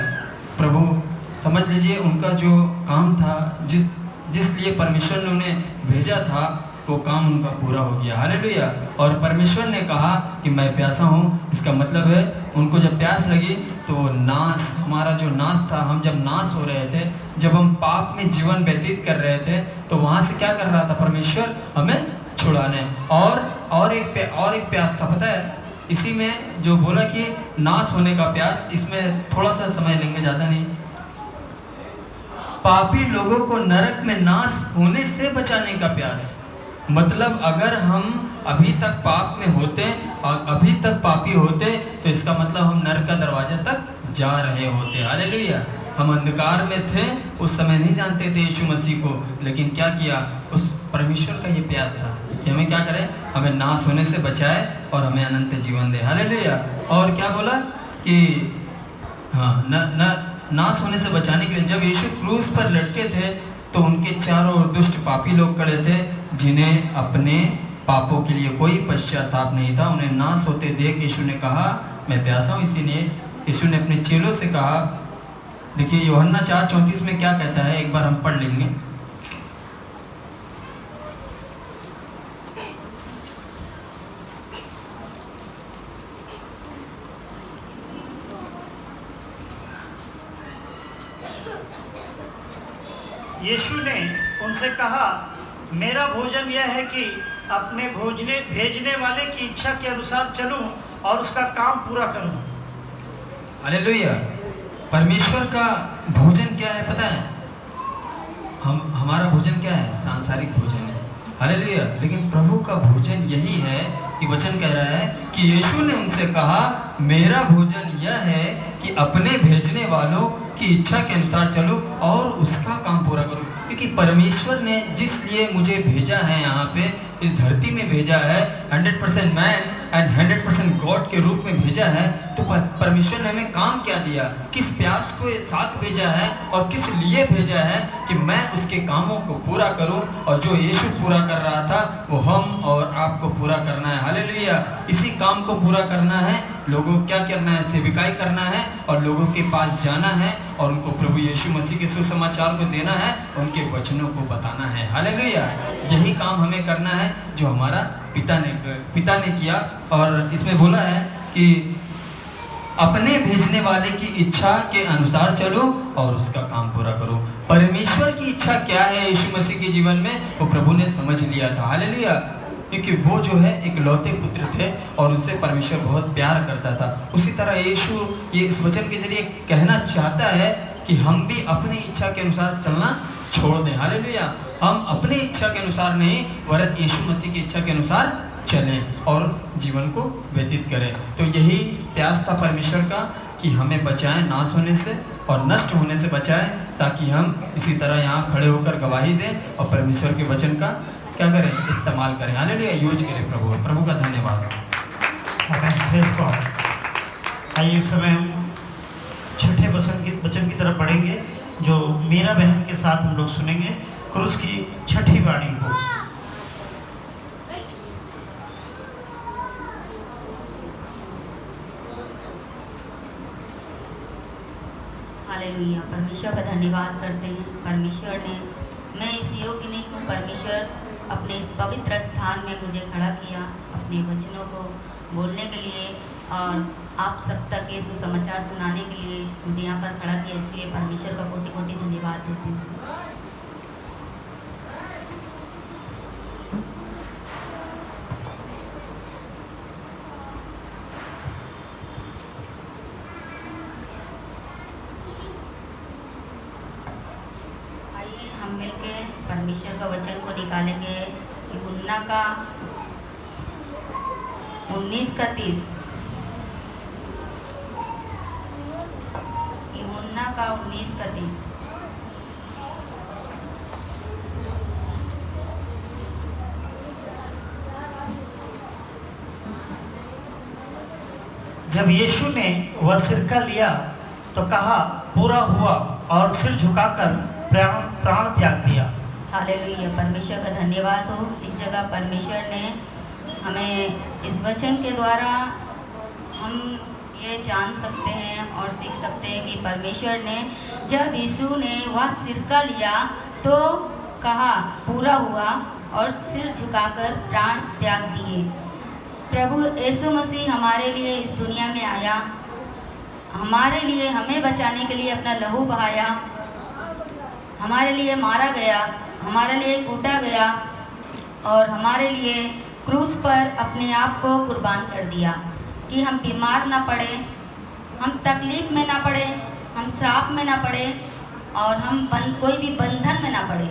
प्रभु समझ लीजिए, उनका जो काम था, जिस लिए परमेश्वर ने उन्हें भेजा था, वो काम उनका पूरा हो गया। हालेलुया। और परमेश्वर ने कहा कि मैं प्यासा हूँ, इसका मतलब है उनको जब प्यास लगी तो नाश, हमारा जो नाश था, हम जब नाश हो रहे थे, जब हम पाप में जीवन व्यतीत कर रहे थे, तो वहाँ से क्या कर रहा था परमेश्वर, हमें छुड़ाने। और एक प्यास था, पता है, इसी में जो बोला कि नाश होने का प्यास, इसमें थोड़ा सा समय लेंगे, ज़्यादा नहीं। पापी लोगों को नरक में नाश होने से बचाने का प्यास, मतलब अगर हम अभी तक पाप में होते और अभी तक पापी होते, तो इसका मतलब हम नरक का दरवाजा तक जा रहे होते। हालेलुया। हम अंधकार में थे, उस समय नहीं जानते थे यीशु मसीह को, लेकिन क्या किया, उस परमेश्वर का ये प्यास था कि हमें क्या करें, हमें नाश होने से बचाए और हमें अनंत जीवन दे। हालेलुया। और क्या बोला कि हाँ, नाश होने से बचाने के लिए जब यीशु क्रूस पर लटके थे, तो उनके चारों ओर दुष्ट पापी लोग खड़े थे, जिन्हें अपने पापों के लिए कोई पश्चाताप नहीं था। उन्हें नाश होते देख यीशु ने कहा मैं प्यासा हूँ। इसीलिए यीशु ने अपने चेलों से कहा, देखिए यूहन्ना 4:34 में क्या कहता है, एक बार हम पढ़ लेंगे। यीशु ने उनसे कहा, मेरा भोजन यह है कि अपने भेजने वाले की इच्छा के अनुसार चलूं और उसका काम पूरा करूं। हालेलुया। परमेश्वर का भोजन क्या है पता है, हमारा भोजन क्या है, सांसारिक भोजन है। हालेलुया। लेकिन प्रभु का भोजन यही है कि वचन कह रहा है कि यीशु ने उनसे कहा, मेरा भोजन यह है कि अपने भेजने वालों की इच्छा के अनुसार चलो और उसका काम पूरा करो। क्योंकि परमेश्वर ने जिस लिए मुझे भेजा है, यहाँ पे इस धरती में भेजा है, 100% मैन एंड 100% गॉड के रूप में भेजा है, तो परमेश्वर ने हमें काम क्या दिया, किस प्यास को साथ भेजा है और किस लिए भेजा है कि मैं उसके कामों को पूरा करूं। और जो यीशु पूरा कर रहा था वो हम और आपको पूरा करना है। हालेलुया। इसी काम को पूरा करना है, लोगों को क्या करना है, सेविकाई करना है और लोगों के पास जाना है और उनको प्रभु यीशु मसीह के सुसमाचार को देना है, उनके वचनों को बताना है। हालेलुया। यही काम हमें करना है जो हमारा पिता ने किया। और इसमें बोला है कि अपने भेजने वाले की इच्छा के अनुसार चलो और उसका काम पूरा करो। परमेश्वर की इच्छा क्या है यीशु मसीह के जीवन में, वो प्रभु ने समझ लिया था। हालेलुया। क्योंकि वो जो है एक लौते पुत्र थे और उनसे परमेश्वर बहुत प्यार करता था। उसी तरह यीशु ये इस वचन के जरिए कहना चाहता है कि हम भी अपनी इच्छा के अनुसार चलना छोड़ दें। हालेलुया। हम अपनी इच्छा के अनुसार नहीं, वरन यीशु मसीह की इच्छा के अनुसार चलें और जीवन को व्यतीत करें। तो यही प्यास था परमेश्वर का कि हमें बचाएं नाश होने से और नष्ट होने से बचाएं, ताकि हम इसी तरह यहाँ खड़े होकर गवाही दें और परमेश्वर के वचन का क्या करें, इस्तेमाल करें। हालेलुया। यूज करें। प्रभु का धन्यवाद। आइए इस समय हम छठे वचन की तरफ बढ़ेंगे, जो मीरा बहन के साथ हम लोग सुनेंगे क्रूस की छठी वाणी को। हालेलुया। परमेश्वर का धन्यवाद करते हैं। परमेश्वर ने, मैं इस योग्य नहीं हूँ, परमेश्वर अपने इस पवित्र स्थान में मुझे खड़ा किया अपने वचनों को बोलने के लिए और आप सब तक ये सुसमाचार सुनाने के लिए मुझे यहाँ पर खड़ा किया। इसलिए परमेश्वर का कोटि कोटि धन्यवाद देती हूँ। आइए हम मिलके परमेश्वर का वचन को निकालेंगे। यूहन्ना का 19:30, यूहन्ना का 19:30। जब यीशु ने वह सिरका लिया तो कहा पूरा हुआ और सिर झुकाकर प्राण त्याग दिया। हालेलुया, परमेश्वर का धन्यवाद हो। इस जगह परमेश्वर ने हमें इस वचन के द्वारा हम ये जान सकते हैं और सीख सकते हैं कि परमेश्वर ने जब यीशु ने वह सिरका लिया तो कहा पूरा हुआ और सिर झुकाकर प्राण त्याग दिए। प्रभु यीशु मसीह हमारे लिए इस दुनिया में आया, हमारे लिए हमें बचाने के लिए अपना लहू बहाया, हमारे लिए मारा गया, हमारे लिए कूटा गया और हमारे लिए क्रूस पर अपने आप को कुर्बान कर दिया कि हम बीमार ना पड़े, हम तकलीफ में ना पड़े, हम श्राप में ना पड़े और हम कोई भी बंधन में ना पड़े।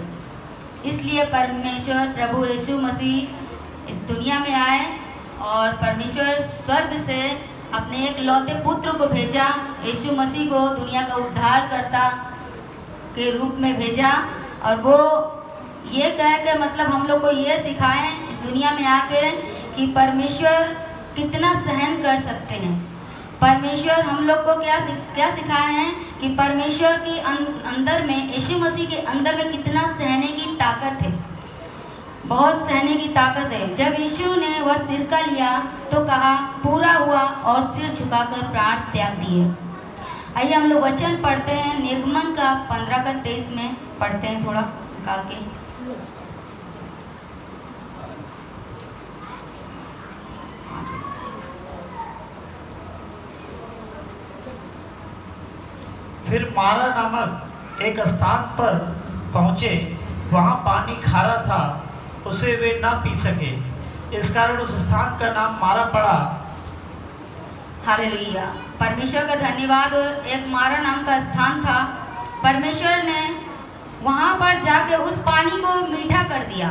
इसलिए परमेश्वर प्रभु यीशु मसीह इस दुनिया में आए और परमेश्वर स्वर्ग से अपने एक लौते पुत्र को भेजा, यीशु मसीह को दुनिया का उद्धारकर्ता के रूप में भेजा और वो ये कह के मतलब हम लोग को ये सिखाएं इस दुनिया में आके कि परमेश्वर कितना सहन कर सकते हैं। परमेश्वर हम लोग को क्या सिखाए हैं कि परमेश्वर की अंदर में, यीशु मसीह के अंदर में कितना सहने की ताकत है, बहुत सहने की ताकत है। जब यीशु ने वह सिरका लिया तो कहा पूरा हुआ और सिर झुकाकर प्राण त्याग दिए। आइए हम लोग वचन पढ़ते हैं, निर्गमन का 15-23 में पढ़ते हैं, थोड़ा निकाल के। फिर मारा नामक एक स्थान पर पहुँचे, वहाँ पानी खारा था, उसे वे ना पी सके, इस कारण उस स्थान का नाम मारा पड़ा। हालेलुया, परमेश्वर का धन्यवाद। एक मारा नाम का स्थान था, परमेश्वर ने वहाँ पर जाके उस पानी को मीठा कर दिया।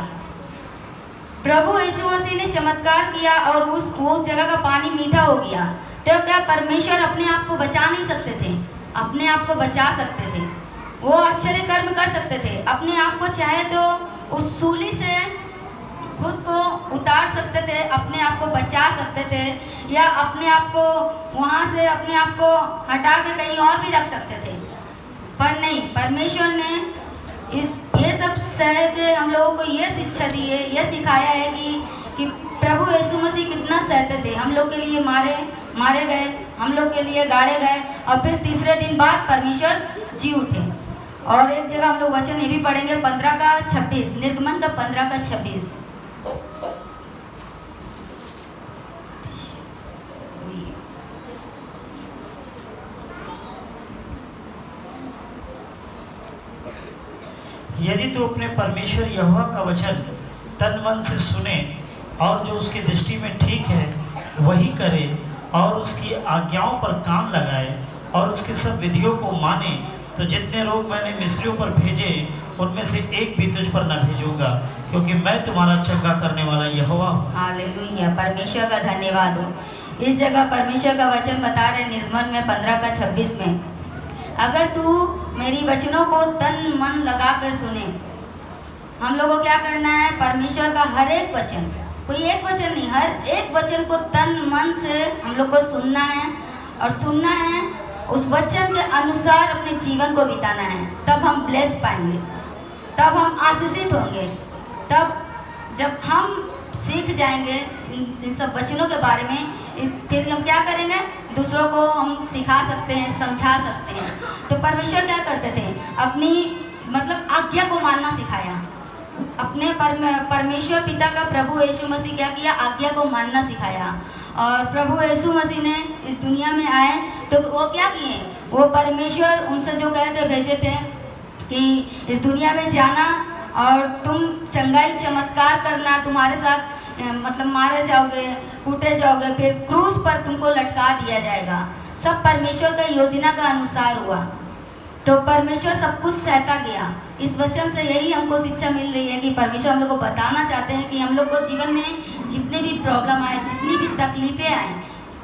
प्रभु यीशु मसीह ने चमत्कार किया और उस जगह का पानी मीठा हो गया। तो क्या परमेश्वर अपने आप को बचा नहीं सकते थे? अपने आप को बचा सकते थे, वो आश्चर्य कर्म कर सकते थे। अपने आप को चाहे तो उस सूली से खुद को उतार सकते थे, अपने आप को बचा सकते थे, या अपने आप को वहाँ से अपने आप को हटा के कहीं और भी रख सकते थे, पर नहीं, परमेश्वर ने ये सब सह के हम लोगों को ये शिक्षा दी है, ये सिखाया है कि प्रभु यीशु मसीह कितना सहते थे। हम लोग के लिए मारे गए, हम लोग के लिए गाड़े गए और फिर तीसरे दिन बाद परमेश्वर जी उठे। और एक जगह हम लोग वचन ये भी पढ़ेंगे 15-26, निर्गमन का 15-26। यदि तू अपने परमेश्वर यहोवा का वचन तन मन से सुने और जो उसकी दृष्टि में ठीक है वही करे और उसकी आज्ञाओं पर काम लगाए और उसके सब विधियों को माने, तो जितने रोग मैंने मिस्रियों पर भेजे उनमें से एक भी तुझ पर न भेजूंगा, क्योंकि मैं तुम्हारा चंगा करने वाला यहोवा हूँ। हालेलुया, परमेश्वर का धन्यवाद हो। इस जगह परमेश्वर का वचन बता रहे निर्गमन में 15-26 में, अगर तू मेरी वचनों को तन मन लगा कर सुने। हम लोगों को क्या करना है? परमेश्वर का हर एक वचन, कोई एक वचन नहीं, हर एक वचन को तन मन से हम लोग को सुनना है और सुनना है, उस वचन के अनुसार अपने जीवन को बिताना है। तब हम ब्लेस पाएंगे, तब हम आशीषित होंगे। तब जब हम सीख जाएंगे इन सब वचनों के बारे में, फिर हम क्या करेंगे? दूसरों को हम सिखा सकते हैं, समझा सकते हैं। तो परमेश्वर क्या करते थे? अपनी मतलब आज्ञा को मानना सिखाया। अपने परमेश्वर पिता का प्रभु यीशु मसीह क्या किया? आज्ञा को मानना सिखाया। और प्रभु यीशु मसीह ने इस दुनिया में आए तो वो क्या किए? वो परमेश्वर उनसे जो कह के भेजे थे कि इस दुनिया में जाना और तुम चंगाई चमत्कार करना, तुम्हारे साथ मतलब मारे जाओगे, कूटे जाओगे, फिर क्रूस पर तुमको लटका दिया जाएगा। सब परमेश्वर का योजना का अनुसार हुआ। तो परमेश्वर सब कुछ सहता गया। इस वचन से यही हमको शिक्षा मिल रही है कि परमेश्वर हम लोग को बताना चाहते हैं कि हम लोग को जीवन में जितने भी प्रॉब्लम आए, जितनी भी तकलीफें आए,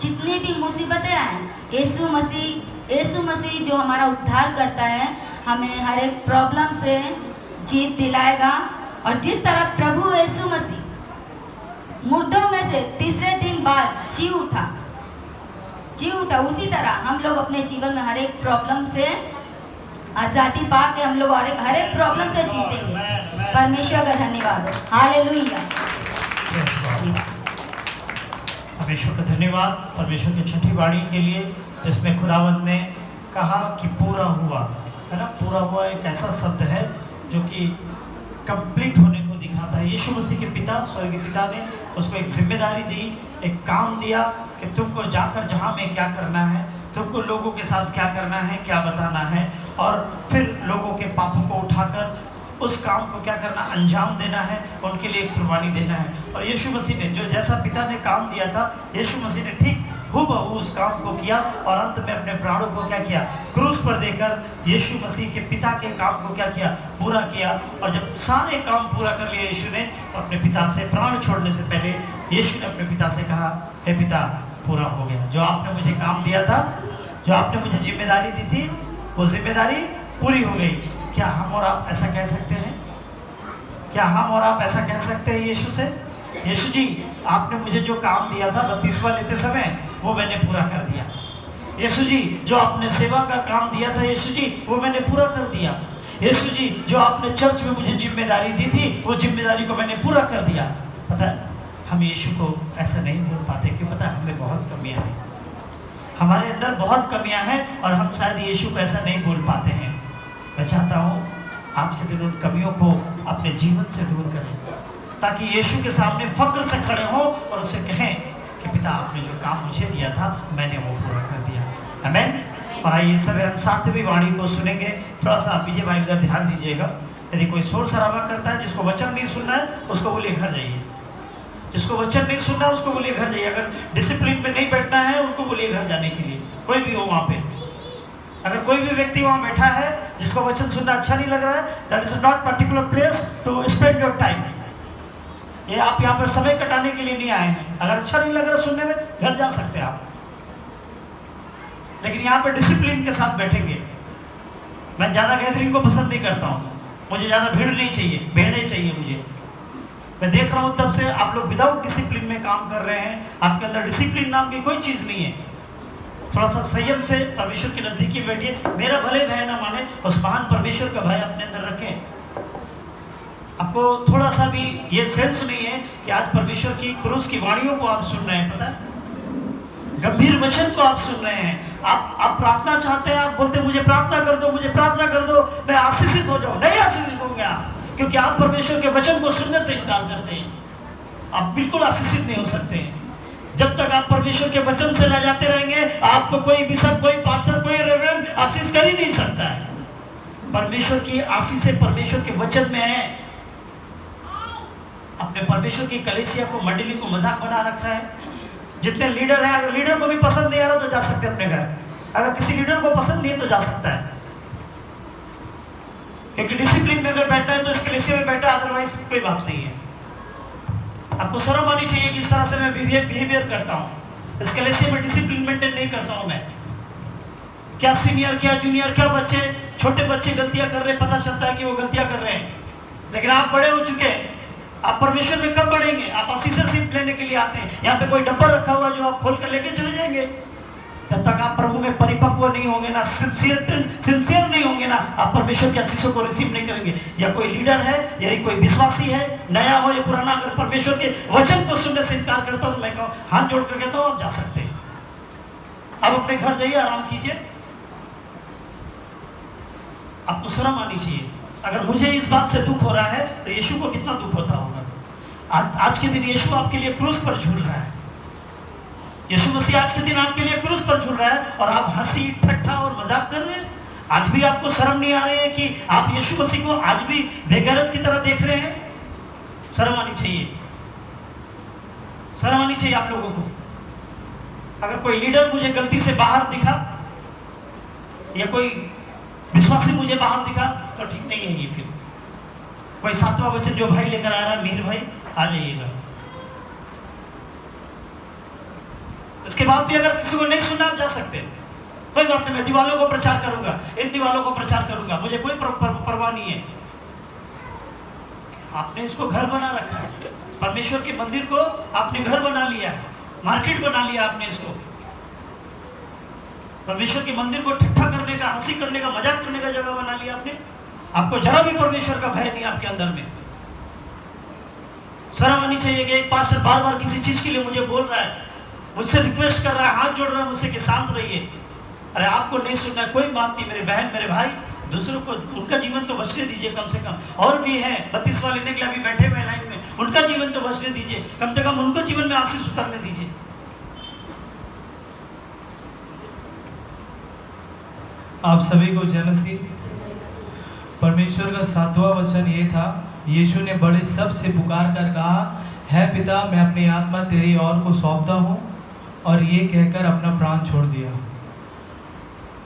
जितनी भी मुसीबतें आए, यीशु मसीह जो हमारा उद्धार करता है, हमें हर एक प्रॉब्लम से जीत दिलाएगा। और जिस तरह प्रभु यीशु मसीह मुर्दों में से तीसरे दिन बाद जी था, उसी तरह हम लोग अपने जीवन में हर एक प्रॉब्लम से आज़ादी पा के हम लोग हर एक प्रॉब्लम से जीतेंगे। परमेश्वर का धन्यवाद। हालेलुया। परमेश्वर का धन्यवाद परमेश्वर की छठी वाणी के लिए, जिसमें खुदावंत ने कहा कि पूरा हुआ, है ना। पूरा हुआ एक ऐसा शब्द है जो कि कंप्लीट होने को दिखाता है। यीशु मसीह के पिता, स्वर्गीय पिता ने उसको एक जिम्मेदारी दी, एक काम दिया कि तुमको जाकर जहाँ में क्या करना है, तुमको लोगों के साथ क्या करना है, क्या बताना है, और फिर लोगों के पापों को उठाकर उस काम को क्या करना, अंजाम देना है, उनके लिए एक कुर्बानी देना है। और यीशु मसीह ने जो जैसा पिता ने काम दिया था, यीशु मसीह ने ठीक हूबहू उस काम को किया और अंत में अपने प्राणों को क्या किया, क्रूस पर देकर यीशु मसीह के पिता के काम को क्या किया, पूरा किया। और जब सारे काम पूरा कर लिया यीशु ने, तो अपने पिता से प्राण छोड़ने से पहले यीशु ने अपने पिता से कहा, हे पिता, पूरा हो गया। जो आपने मुझे काम दिया था, जो आपने मुझे जिम्मेदारी दी थी, वो जिम्मेदारी पूरी हो गई। क्या हम और आप ऐसा कह सकते हैं? क्या हम और आप ऐसा कह सकते हैं यीशु से, यीशु जी आपने मुझे जो काम दिया था बपतिस्मा लेते समय, वो मैंने पूरा कर दिया। यीशु जी जो आपने सेवा का काम दिया था, यीशु जी वो मैंने पूरा कर दिया। यीशु जी जो आपने चर्च में मुझे जिम्मेदारी दी थी, वो जिम्मेदारी को मैंने पूरा कर दिया। पता है, हम यीशु को ऐसा नहीं बोल पाते, क्यों पता है, हमें बहुत कमियां हैं, हमारे अंदर बहुत कमियां हैं, और हम शायद यीशु को ऐसा नहीं बोल पाते हैं। मैं चाहता हूँ आज के दिन उन कमियों को अपने जीवन से दूर करें, ताकि यीशु के सामने फक्र से खड़े हों और उससे कहें कि पिता आपने जो काम मुझे दिया था, मैंने वो पूरा कर दिया। आमीन। और आइए सब हम सातवीं वाणी को सुनेंगे। थोड़ा सा आप विजय भाई इधर ध्यान दीजिएगा। यदि कोई शोर शराबा करता है, जिसको वचन नहीं सुनना है, उसको बोलिए घर जाइए। जिसको वचन नहीं सुनना है, उसको बोलिए घर जाइए। अगर डिसिप्लिन में नहीं बैठना है, उनको बोलिए घर जाने के लिए। कोई भी हो वहाँ पे, अगर कोई भी व्यक्ति वहाँ बैठा है जिसको वचन सुनना अच्छा नहीं लग रहा है, that is not particular place to spend your time. ये आप यहाँ पर समय कटाने के लिए नहीं आए हैं। अगर अच्छा नहीं लग रहा सुनने में, घर जा सकते हैं आप, लेकिन यहाँ पर डिसिप्लिन के साथ बैठेंगे। मैं ज़्यादा गैदरिंग को पसंद नहीं करता हूँ, मुझे ज़्यादा भीड़ नहीं चाहिए, भीड़ नहीं चाहिए मुझे। मैं देख रहा हूँ तब से आप लोग विदाउट डिसिप्लिन में काम कर रहे हैं, आपके अंदर डिसिप्लिन नाम की कोई चीज़ नहीं है। थोड़ा सा संयम से परमेश्वर के नजदीकी बैठिए। मेरा भले भय ना माने, उस महान परमेश्वर का भय अपने अंदर रखें। आपको थोड़ा सा भी ये सेंस नहीं है कि आज परमेश्वर की क्रूस की वाणियों को आप सुन रहे हैं, पता है, गंभीर वचन को आप सुन रहे हैं। आप प्रार्थना चाहते हैं, आप बोलते हैं मुझे प्रार्थना कर दो, मुझे प्रार्थना कर दो, मैं आशीषित हो जाऊं। नहीं आशीषित होंगे आप, क्योंकि आप परमेश्वर के वचन को सुनने से इनकार करते हैं। आप बिल्कुल आशीषित नहीं हो सकते हैं जब तक आप परमेश्वर के वचन से न जाते रहेंगे। आपको कोई बिशप, कोई पास्टर, कोई रेवरेंड आशीष कर ही नहीं सकता है। परमेश्वर की आशीष से परमेश्वर के वचन में है। अपने परमेश्वर की कलीसिया को, मंडली को मजाक बना रखा है। जितने लीडर हैं, अगर लीडर को भी पसंद नहीं आ रहा तो जा सकते अपने घर। अगर किसी लीडर को पसंद नहीं है तो जा सकता है, क्योंकि डिसिप्लिन में अगर बैठा है तो इस कलीसिया में बैठा, अदरवाइज कोई बात नहीं है। आपको शर्म आनी चाहिए कि इस तरह से मैं बिहेवियर करता हूँ। इस कलीसिया में डिसिप्लिन मेंटेन नहीं करता हूँ मैं। क्या सीनियर, क्या जूनियर, क्या बच्चे, छोटे बच्चे गलतियां कर रहे हैं, पता चलता है कि वो गलतियां कर रहे हैं, लेकिन आप बड़े हो चुके हैं। आप परमेश्वर में कब बढ़ेंगे? आप असिस्टेंशिप लेने के लिए आते हैं। यहाँ पे कोई डब्बा रखा हुआ जो आप खोल कर लेके चले जाएंगे। जब तक आप प्रभु में परिपक्व नहीं होंगे ना, सिंसियर नहीं होंगे ना, आप परमेश्वर के आशीषों को रिसीव नहीं करेंगे। या कोई लीडर है, या कोई विश्वासी है, नया हो या पुराना, अगर परमेश्वर के वचन को सुनने से इनकार करता हूं तो मैं हाथ जोड़कर कहता हूं आप जा सकते हैं। अब अपने घर जाइए, आराम कीजिए। आपको शर्म आनी चाहिए। अगर मुझे इस बात से दुख हो रहा है तो यीशु को कितना दुख होता होगा। आज के दिन यीशु आपके लिए क्रूस पर झूल रहा है। यीशु मसीह आज के दिन आपके लिए क्रूस पर झूल रहा है, और आप हंसी ठट्ठा और मजाक कर रहे हैं। आज भी आपको शर्म नहीं आ रही है कि आप यीशु मसीह को आज भी बेगैरत की तरह देख रहे हैं? शर्म आनी चाहिए, शर्म आनी चाहिए आप लोगों को। अगर कोई लीडर मुझे गलती से बाहर दिखा, या कोई विश्वासी मुझे बाहर दिखा, तो ठीक नहीं है ये। फिर कोई सातवां वचन जो भाई लेकर आ रहा है, मीर भाई आ जाइएगा। इसके बाद भी अगर किसी को नहीं सुनना, आप जा सकते हैं, कोई बात नहीं। मैं दीवालों को प्रचार करूंगा, इन दीवालों को प्रचार करूंगा, मुझे कोई परवाह नहीं है। आपने इसको घर बना रखा है, परमेश्वर के मंदिर को आपने घर बना लिया है, मार्केट बना लिया आपने इसको। परमेश्वर के मंदिर को ठट्ठा करने का, हंसी करने का, मजाक करने का जगह बना लिया आपने। आपको जरा भी परमेश्वर का भय नहीं आपके अंदर में। शर्म आनी चाहिए कि एक पास्टर बार बार किसी चीज के लिए मुझे बोल रहा है, मुझसे रिक्वेस्ट कर रहा है, हाथ जोड़ रहा है मुझसे कि शांत रहिए। अरे आपको नहीं सुनना, कोई बात नहीं मेरे बहन मेरे भाई, दूसरों को उनका जीवन तो बचने दीजिए कम से कम। और भी हैं 32वां लेने के लिए अभी बैठे हुए लाइन में, उनका जीवन तो बचने दीजिए, कम से कम उनको जीवन में आशीष उतरने दीजिए। आप सभी को जय मसीह। परमेश्वर का 7वां वचन ये था, यीशु ने बड़े शब्द से पुकार कर कहा, है पिता मैं अपनी आत्मा तेरी ओर को सौंपता हूँ, और ये कहकर अपना प्राण छोड़ दिया।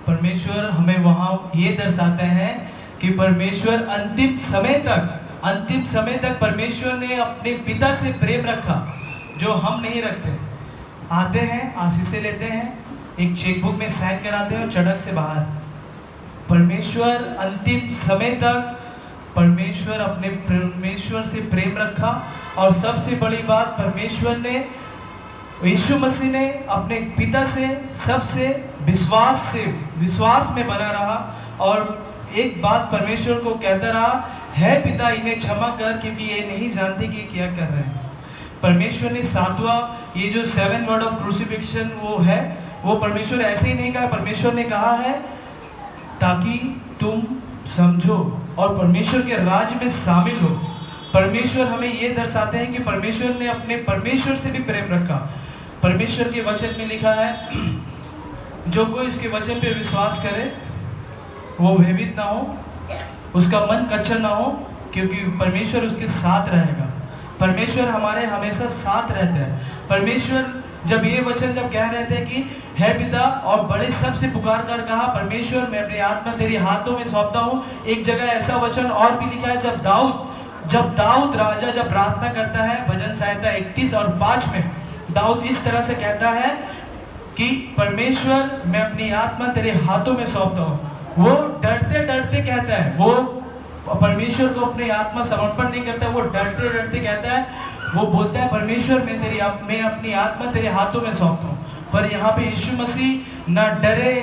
परमेश्वर हमें वहाँ ये दर्शाते हैं कि परमेश्वर अंतिम समय तक परमेश्वर ने अपने पिता से प्रेम रखा जो हम नहीं रखते। आते हैं, आशीषें लेते हैं, एक चेकबुक में साइन कराते हैं और चड़क से बाहर। परमेश्वर अंतिम समय तक परमेश्वर से प्रेम रखा, और सबसे बड़ी बात परमेश्वर ने, यीशु मसीह ने अपने पिता से सबसे विश्वास में बना रहा, और एक बात परमेश्वर को कहता रहा, है पिता इन्हें क्षमा कर क्योंकि ये नहीं जानते कि क्या कर रहे हैं। परमेश्वर ने 7वां ये जो 7 वर्ड ऑफ क्रूसिफिक्शन वो परमेश्वर ऐसे ही नहीं कहा, परमेश्वर ने कहा है ताकि तुम समझो और परमेश्वर के राज्य में शामिल हो। परमेश्वर हमें ये दर्शाते हैं कि परमेश्वर ने अपने परमेश्वर से भी प्रेम रखा। परमेश्वर के वचन में लिखा है, जो कोई इसके वचन पे विश्वास करे वो भयभीत ना हो, उसका मन कच्चा ना हो, क्योंकि परमेश्वर उसके साथ रहेगा। परमेश्वर हमारे हमेशा साथ रहते हैं। परमेश्वर जब ये वचन कह रहे थे कि है पिता, और बड़े शब्द से पुकार कर कहा, परमेश्वर मैं अपनी आत्मा तेरे हाथों में सौंपता हूँ। एक जगह ऐसा वचन और भी लिखा है, जब दाऊद राजा जब प्रार्थना करता है, भजन संहिता 31 और 5 में दाऊद इस तरह से कहता है कि परमेश्वर मैं अपनी आत्मा तेरे हाथों में सौंपता हूँ। वो डरते डरते कहता है, वो परमेश्वर को अपनी आत्मा समर्पण नहीं करता, वो डरते डरते कहता है, वो बोलता है परमेश्वर मैं अपनी आत्मा तेरे हाथों में सौंपता हूँ। पर यहाँ पे यीशु मसीह ना डरे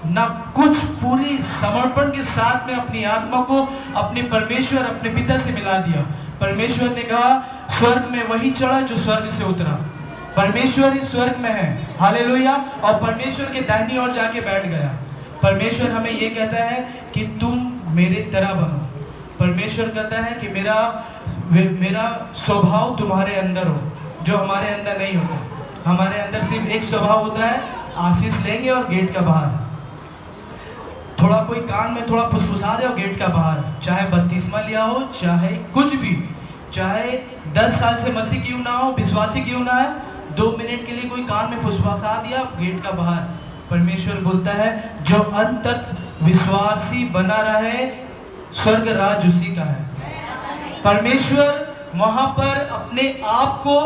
ना कुछ, पूरी समर्पण के साथ में अपनी आत्मा को अपने परमेश्वर अपने पिता से मिला दिया। परमेश्वर ने कहा स्वर्ग में वही चढ़ा जो स्वर्ग से उतरा। परमेश्वर ही स्वर्ग में है, हालेलुया, और परमेश्वर के दाहिनी ओर जाके बैठ गया। परमेश्वर हमें ये कहता है कि तुम मेरे तरह बनो। परमेश्वर कहता है कि मेरा स्वभाव तुम्हारे अंदर हो, जो हमारे अंदर नहीं होता। हमारे अंदर सिर्फ एक स्वभाव होता है, आशीष लेंगे और गेट का बाहर। थोड़ा कोई कान में थोड़ा फुसफुसा दे और गेट का बाहर, चाहे बत्तीसवां लिया हो, चाहे कुछ भी, चाहे 10 साल से मसीह क्यों ना हो, विश्वासी क्यों ना है, 2 मिनट के लिए कोई कान में फुसफुसा दिया, गेट का बाहर। परमेश्वर बोलता है जो अंत तक विश्वासी बना रहे, स्वर्ग राज उसी का है। परमेश्वर वहां पर अपने आप को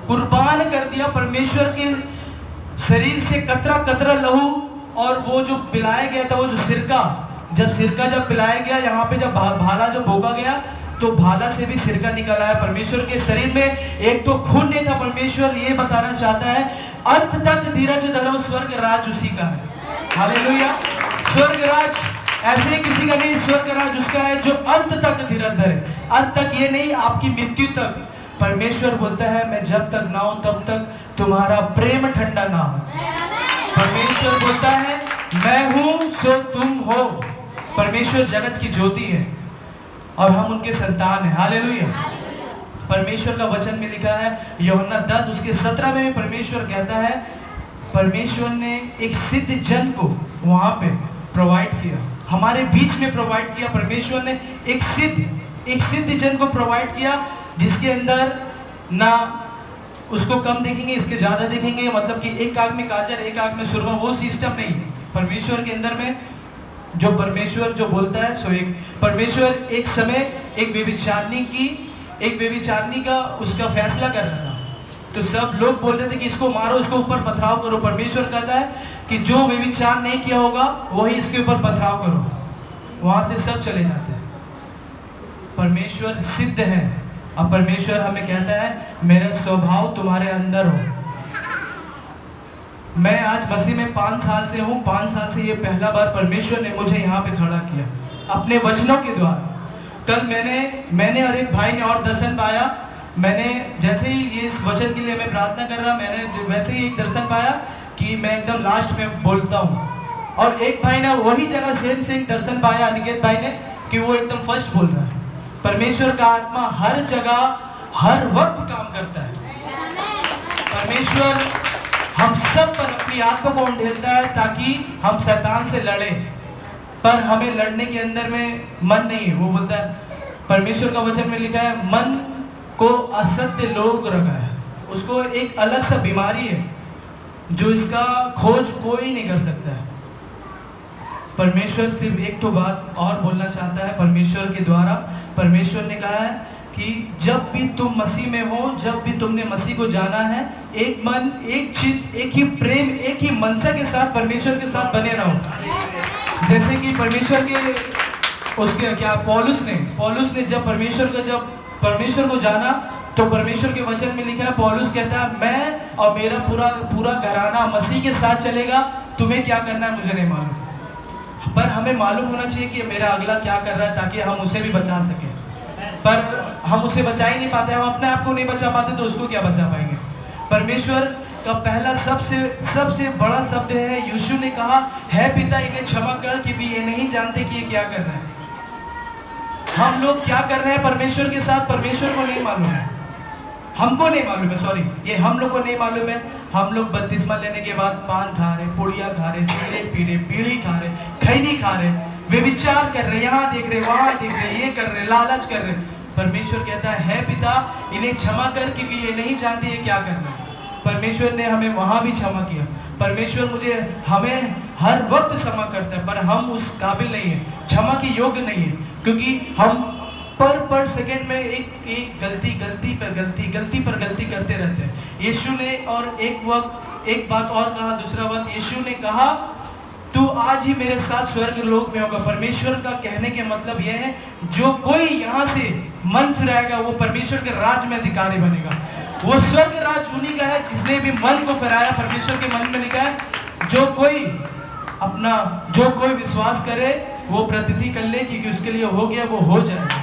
कुर्बान कर दिया। परमेश्वर के शरीर से कतरा कतरा लहू, और वो जो पिलाया गया था, वो जो सिरका जब पिलाया गया, यहाँ पे जब भाला जो भोगा गया, तो भाला से भी सिरका निकल आया। परमेश्वर के शरीर में एक तो खून नहीं था। परमेश्वर ये बताना चाहता है अंत तक धीरज धरो, स्वर्ग राज उसी का है, हालेलुया। स्वर्ग राज ऐसे किसी का नहीं, स्वर्ग राज उसका है जो अंत तक धीरज धरे। अंत तक ये नहीं, आपकी मृत्यु तक। परमेश्वर बोलता है मैं जब तक ना हूं तब तक तुम्हारा प्रेम ठंडा ना हो। परमेश्वर बोलता है मैं हूं सो तुम हो। परमेश्वर जगत की ज्योति है और हम उनके संतान हैं, हालेलुया। परमेश्वर का वचन में लिखा है यूहन्ना 10 उसके 17 में परमेश्वर कहता है, परमेश्वर ने एक सिद्ध जन को वहां पे प्रोवाइड किया, हमारे बीच में प्रोवाइड किया। परमेश्वर ने एक सिद्ध जन को प्रोवाइड किया, जिसके अंदर ना उसको कम देखेंगे, इसके ज्यादा देखेंगे, मतलब कि एक आग में काजर एक आग में सुरमा, वो सिस्टम नहीं। परमेश्वर के अंदर में जो परमेश्वर जो बोलता है सो एक। परमेश्वर एक समय एक व्यभिचारिणी का उसका फैसला कर रहा था, तो सब लोग बोल रहे थे कि इसको मारो, इसको ऊपर पथराव करो। परमेश्वर कहता है कि जो व्यभिचार नहीं किया होगा वही इसके ऊपर पथराव करो, वहां से सब चले जाते हैं। परमेश्वर सिद्ध है। अब परमेश्वर हमें कहता है मेरा स्वभाव तुम्हारे अंदर हो, मैं आज मसीह में 5 साल से हूँ। 5 साल से ये पहला बार परमेश्वर ने मुझे यहाँ पे खड़ा किया अपने वचनों के द्वारा। कल मैंने और एक भाई ने और दर्शन पाया। मैंने जैसे ही इस वचन के लिए मैं प्रार्थना कर रहा, मैंने वैसे ही एक दर्शन पाया कि मैं एकदम लास्ट में बोलता हूँ, और एक भाई ने वही जगह सेम से एक दर्शन पाया, अनिकेत भाई ने, कि वो एकदम फर्स्ट बोल रहा है। परमेश्वर का आत्मा हर जगह हर वक्त काम करता है। परमेश्वर हम सब पर अपनी आत्मा को उंडेलता है ताकि हम शैतान से लड़े, पर हमें लड़ने के अंदर में मन नहीं है। वो बोलता है, परमेश्वर का वचन में लिखा है, मन को असत्य लोग रखा है, उसको एक अलग सा बीमारी है जो इसका खोज कोई नहीं कर सकता है। परमेश्वर सिर्फ एक तो बात और बोलना चाहता है परमेश्वर के द्वारा। परमेश्वर ने कहा है कि जब भी तुम मसीह में हो, जब भी तुमने मसीह को जाना है, एक मन, एक चित्त, एक ही प्रेम, एक ही मनसा के साथ परमेश्वर के साथ बने रहो। जैसे कि परमेश्वर के उसके क्या पौलुस ने जब परमेश्वर को जाना, तो परमेश्वर के वचन में लिखा है, पौलुस कहता है, मैं और मेरा पूरा घराना मसीह के साथ चलेगा, तुम्हें क्या करना है मुझे नहीं मालूम। पर हमें मालूम होना चाहिए कि मेरा अगला क्या कर रहा है, ताकि हम उसे भी बचा सकें। पर हम उसे बचा ही नहीं पाते, हम अपने आप को नहीं बचा पाते, तो उसको क्या बचा पाएंगे। परमेश्वर का पहला सबसे बड़ा शब्द है, यीशु ने कहा, है पिता इन्हें क्षमा कर कि भी ये नहीं जानते कि ये क्या कर रहे हैं। हम लोग क्या कर रहे हैं परमेश्वर के साथ, परमेश्वर को नहीं मालूम है, हमको नहीं मालूम है, सॉरी, ये हम लोग को नहीं मालूम है। हम लोग बपतिस्मा लेने के बाद पान खा रहे, पुड़िया खा रहे, सिगरेट पी रहे, बीड़ी खा रहे, खैनी खा रहे, वे विचार कर रहे, यहाँ देख रहे, वहाँ देख रहे, ये कर रहे, लालच कर रहे। परमेश्वर कहता है पिता इन्हें क्षमा कर क्योंकि ये नहीं जानते ये क्या कर रहे हैं। परमेश्वर ने हमें वहाँ भी क्षमा किया। परमेश्वर हमें हर वक्त क्षमा करता है, पर हम उस काबिल नहीं है, क्षमा के योग्य नहीं है, क्योंकि हम पर सेकंड में एक गलती पर गलती करते रहते हैं। यीशु ने और एक बात और कहा, दूसरा बात यीशु ने कहा, तू आज ही मेरे साथ स्वर्ग लोक में होगा। परमेश्वर का कहने के मतलब यह है, जो कोई यहाँ से मन फिराएगा वो परमेश्वर के राज में अधिकारी बनेगा। वो स्वर्ग राज उन्हीं का है जिसने भी मन को फिराया। परमेश्वर के मन में लिखा है, जो कोई विश्वास करे वो प्रतिथि कर ले, क्योंकि उसके लिए हो गया वो हो जाएगा।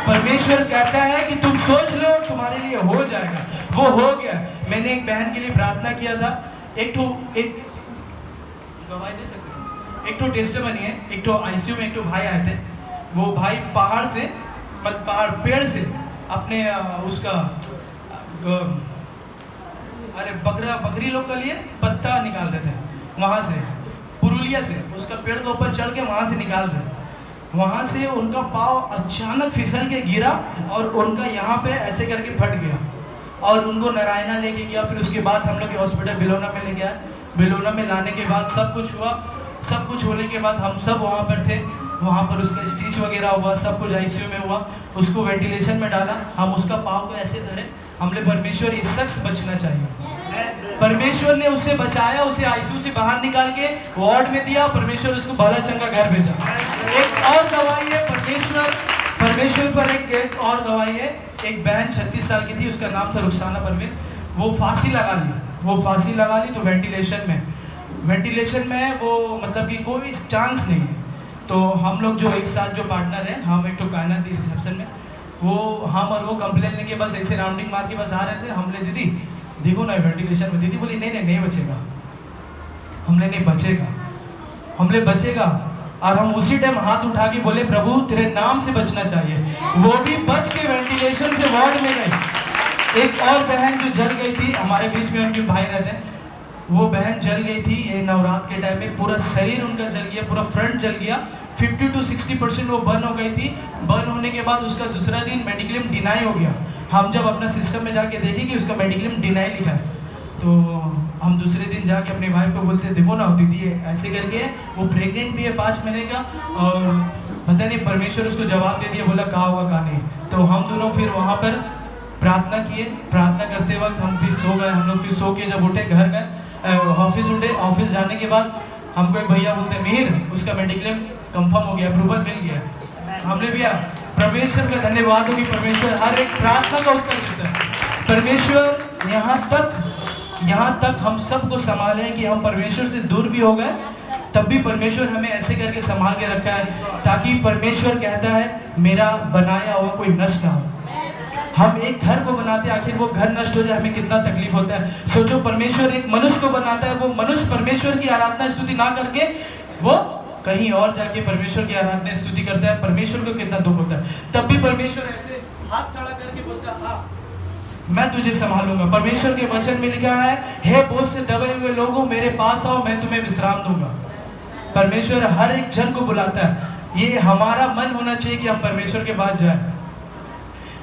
परमेश्वर कहता है कि तुम सोच लो तुम्हारे लिए हो जाएगा, वो हो गया। मैंने एक बहन के लिए प्रार्थना किया था, एक गवाही दे सकते हैं, एक तो टेस्टिमनी है, एक तो आईसीयू में एक तो भाई आए थे। वो भाई पेड़ से अपने उसका बकरी लोग के लिए पत्ता निकाल रहे थे, वहां से पुरुलिया से उसका पेड़ के ऊपर चढ़ के वहां से निकाल रहे। वहां से उनका पाँव अचानक फिसल के गिरा और उनका यहाँ पे ऐसे करके फट गया, और उनको नारायणा लेके गया। फिर उसके बाद हम लोग हॉस्पिटल बिलोना में ले गया। बिलोना में लाने के बाद सब कुछ हुआ। सब कुछ होने के बाद हम सब वहाँ पर थे, वहाँ पर उसका स्टिच वगैरह हुआ, सब कुछ आईसीयू में हुआ, उसको वेंटिलेशन में डाला। हम उसका पाँव को ऐसे धरे, हमने परमेश्वर ये शख्स बचना चाहिए। परमेश्वर ने उसे बचाया, उसे आईसीयू से बाहर निकाल के वार्ड में दिया। परमेश्वर उसको भला चंगा घर भेजा। एक और गवाही है परमेश्वर पर, एक और गवाही है। एक बहन 36 साल की थी, उसका नाम था रुखसाना परवीन। वो फांसी लगा ली तो वेंटिलेशन में वो मतलब कि कोई चांस नहीं है। तो हम लोग जो एक साथ जो पार्टनर हैं, हम एक तो कायनात दी रिसेप्शन में, हम और वो कंप्लेन लेके बस ऐसे राउंडिंग मार के बस आ रहे थे। हमने दीदी देखो ना वेंटिलेशन में, दीदी बोली नहीं बचेगा। हमने बचेगा, और हम उसी टाइम हाथ उठा के बोले, प्रभु तेरे नाम से बचना चाहिए। वो भी बच के वेंटिलेशन से वार्ड में गए। एक और बहन जो जल गई थी, हमारे बीच में उनके भाई रहते हैं, वो बहन जल गई थी ये नवरात्र के टाइम में। पूरा शरीर उनका जल गया, पूरा फ्रंट जल गया। 50 to 60% वो बर्न हो गई थी। बर्न होने के बाद उसका दूसरा दिन मेडिक्लेम डिनाई हो गया। हम जब अपना सिस्टम में जाके देखें कि उसका मेडिक्लेम डिनाई लिखा है, तो हम दूसरे दिन जाके अपने वाइफ को बोलते, देखो ना दीदी ऐसे करके वो प्रेग्नेंट भी है 5 महीने का, और पता नहीं परमेश्वर उसको जवाब दे दिया, बोला कहा होगा कहा नहीं। तो हम दोनों फिर वहाँ पर प्रार्थना किए। प्रार्थना करते वक्त हम फिर सो गए। हम लोग फिर सो के जब उठे, घर गए, ऑफिस जाने के बाद हमको एक भैया बोलते, मिहिर उसका मेडिक्लेम कंफर्म हो गया, अप्रूवल मिल गया। हमने भी परमेश्वर का धन्यवाद हो कि परमेश्वर हर एक प्रार्थना का उत्तर देता है। परमेश्वर यहाँ तक यहाँ तक हम सबको संभाले कि हम परमेश्वर से दूर भी हो गए, तब भी परमेश्वर हमें ऐसे करके संभाल के रखा है ताकि परमेश्वर कहता है मेरा बनाया हुआ कोई नष्ट ना हो। हम एक घर को बनाते हैं, आखिर वो घर नष्ट हो जाए हमें कितना तकलीफ होता है। सोचो परमेश्वर एक मनुष्य को बनाता है, वो मनुष्य परमेश्वर की आराधना स्तुति ना करके वो कहीं और जाके परमेश्वर की आराधना स्तुति करता है, परमेश्वर को कितना दुख होता है। तब भी परमेश्वर ऐसे हाथ खड़ा करके बोलता है हाँ मैं तुझे संभालूंगा। परमेश्वर के वचन में लिखा है हे बोझ से दबे हुए लोगों मेरे पास आओ मैं तुम्हें विश्राम दूंगा। परमेश्वर हर एक जन को बुलाता है। ये हमारा मन होना चाहिए कि हम परमेश्वर के पास जाएं।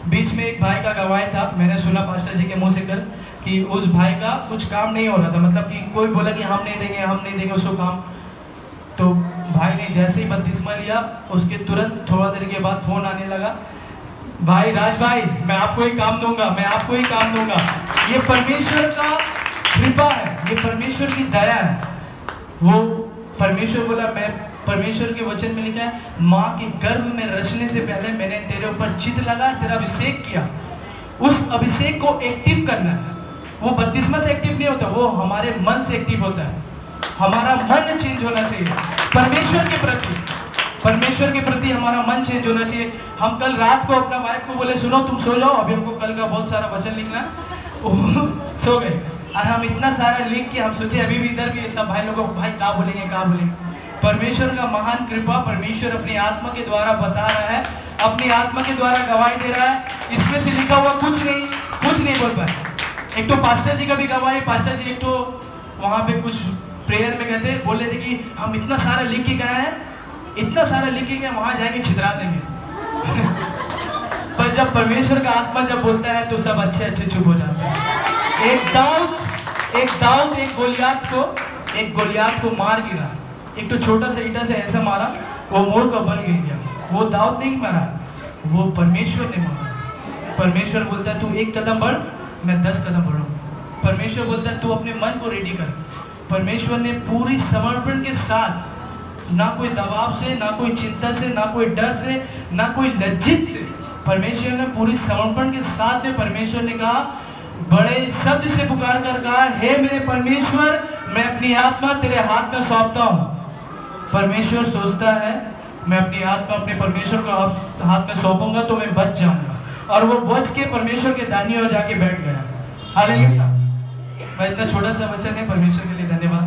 बीच में एक भाई का गवाही था, मैंने सुना पास्टर जी के मुंह से कल कि उस भाई का कुछ काम नहीं हो रहा था, मतलब कि कोई बोला कि हम नहीं देंगे उसको काम। तो भाई ने जैसे ही बपतिस्मा लिया उसके तुरंत थोड़ा देर के बाद फोन आने लगा, भाई राज भाई मैं आपको ही काम दूंगा, मैं आपको ही काम दूंगा। ये परमेश्वर का कृपा है, ये परमेश्वर की दया है। वो परमेश्वर बोला मैं, परमेश्वर के वचन में लिखा है माँ के गर्भ में रचने से पहले मैंने तेरे ऊपर चित लगा, तेरा अभिषेक किया। उस अभिषेक को एक्टिव करना है। वो बपतिस्मा से एक्टिव नहीं होता, वो हमारे मन से एक्टिव होता है। हमारा मन चेंज होना चाहिए परमेश्वर के प्रति, परमेश्वर के प्रति हमारा मन चेंज होना चाहिए। हम कल रात को अपना वाइफ को बोले सुनो तुम सो जाओ, अभी हमको कल का बहुत सारा वचन लिखना है। सो गए और हम इतना सारा लिख के हम सोचे अभी भी इधर भी सब भाई लोगों को भाई क्या बोलेंगे। परमेश्वर का महान कृपा, परमेश्वर अपनी आत्मा के द्वारा बता रहा है, अपनी आत्मा के द्वारा गवाही दे रहा है। इसमें से लिखा हुआ कुछ नहीं बोल पाए। एक तो पास्टर जी का भी गवाही, पास्टर जी एक तो वहाँ पे कुछ प्रेयर में कहते बोले थे कि हम इतना सारा लिख के गए हैं, इतना सारा लिख के गए वहाँ जाएंगे छितरा देंगे। पर जब परमेश्वर का आत्मा जब बोलता है तो सब अच्छे चुप हो जाते हैं। एक दाऊद एक गोलियात को मार गिरा, एक तो छोटा सा ईटा से ऐसा मारा वो मोड़ का बन गिर गया। वो दाऊद नहीं मारा, वो परमेश्वर ने मारा। परमेश्वर बोलता है तू एक कदम बढ़ मैं 10 कदम बढ़ूंगा। परमेश्वर बोलता है तू अपने मन को रेडी कर। परमेश्वर ने पूरी समर्पण के साथ, ना कोई दबाव से, ना कोई चिंता से, ना कोई डर से, ना कोई लज्जित से, परमेश्वर ने पूरी समर्पण के साथ में परमेश्वर ने कहा, बड़े शब्द से पुकार कर कहा हे मेरे परमेश्वर मैं अपनी आत्मा तेरे हाथ में सौंपता हूँ। परमेश्वर सोचता है मैं अपनी आत्मा अपने परमेश्वर को हाथ में सौंपूंगा तो मैं बच जाऊंगा, और वो बच के परमेश्वर के दाहिनी ओर जाके बैठ गया। हालेलुया। इतना छोटा सा वचन है, परमेश्वर के लिए धन्यवाद।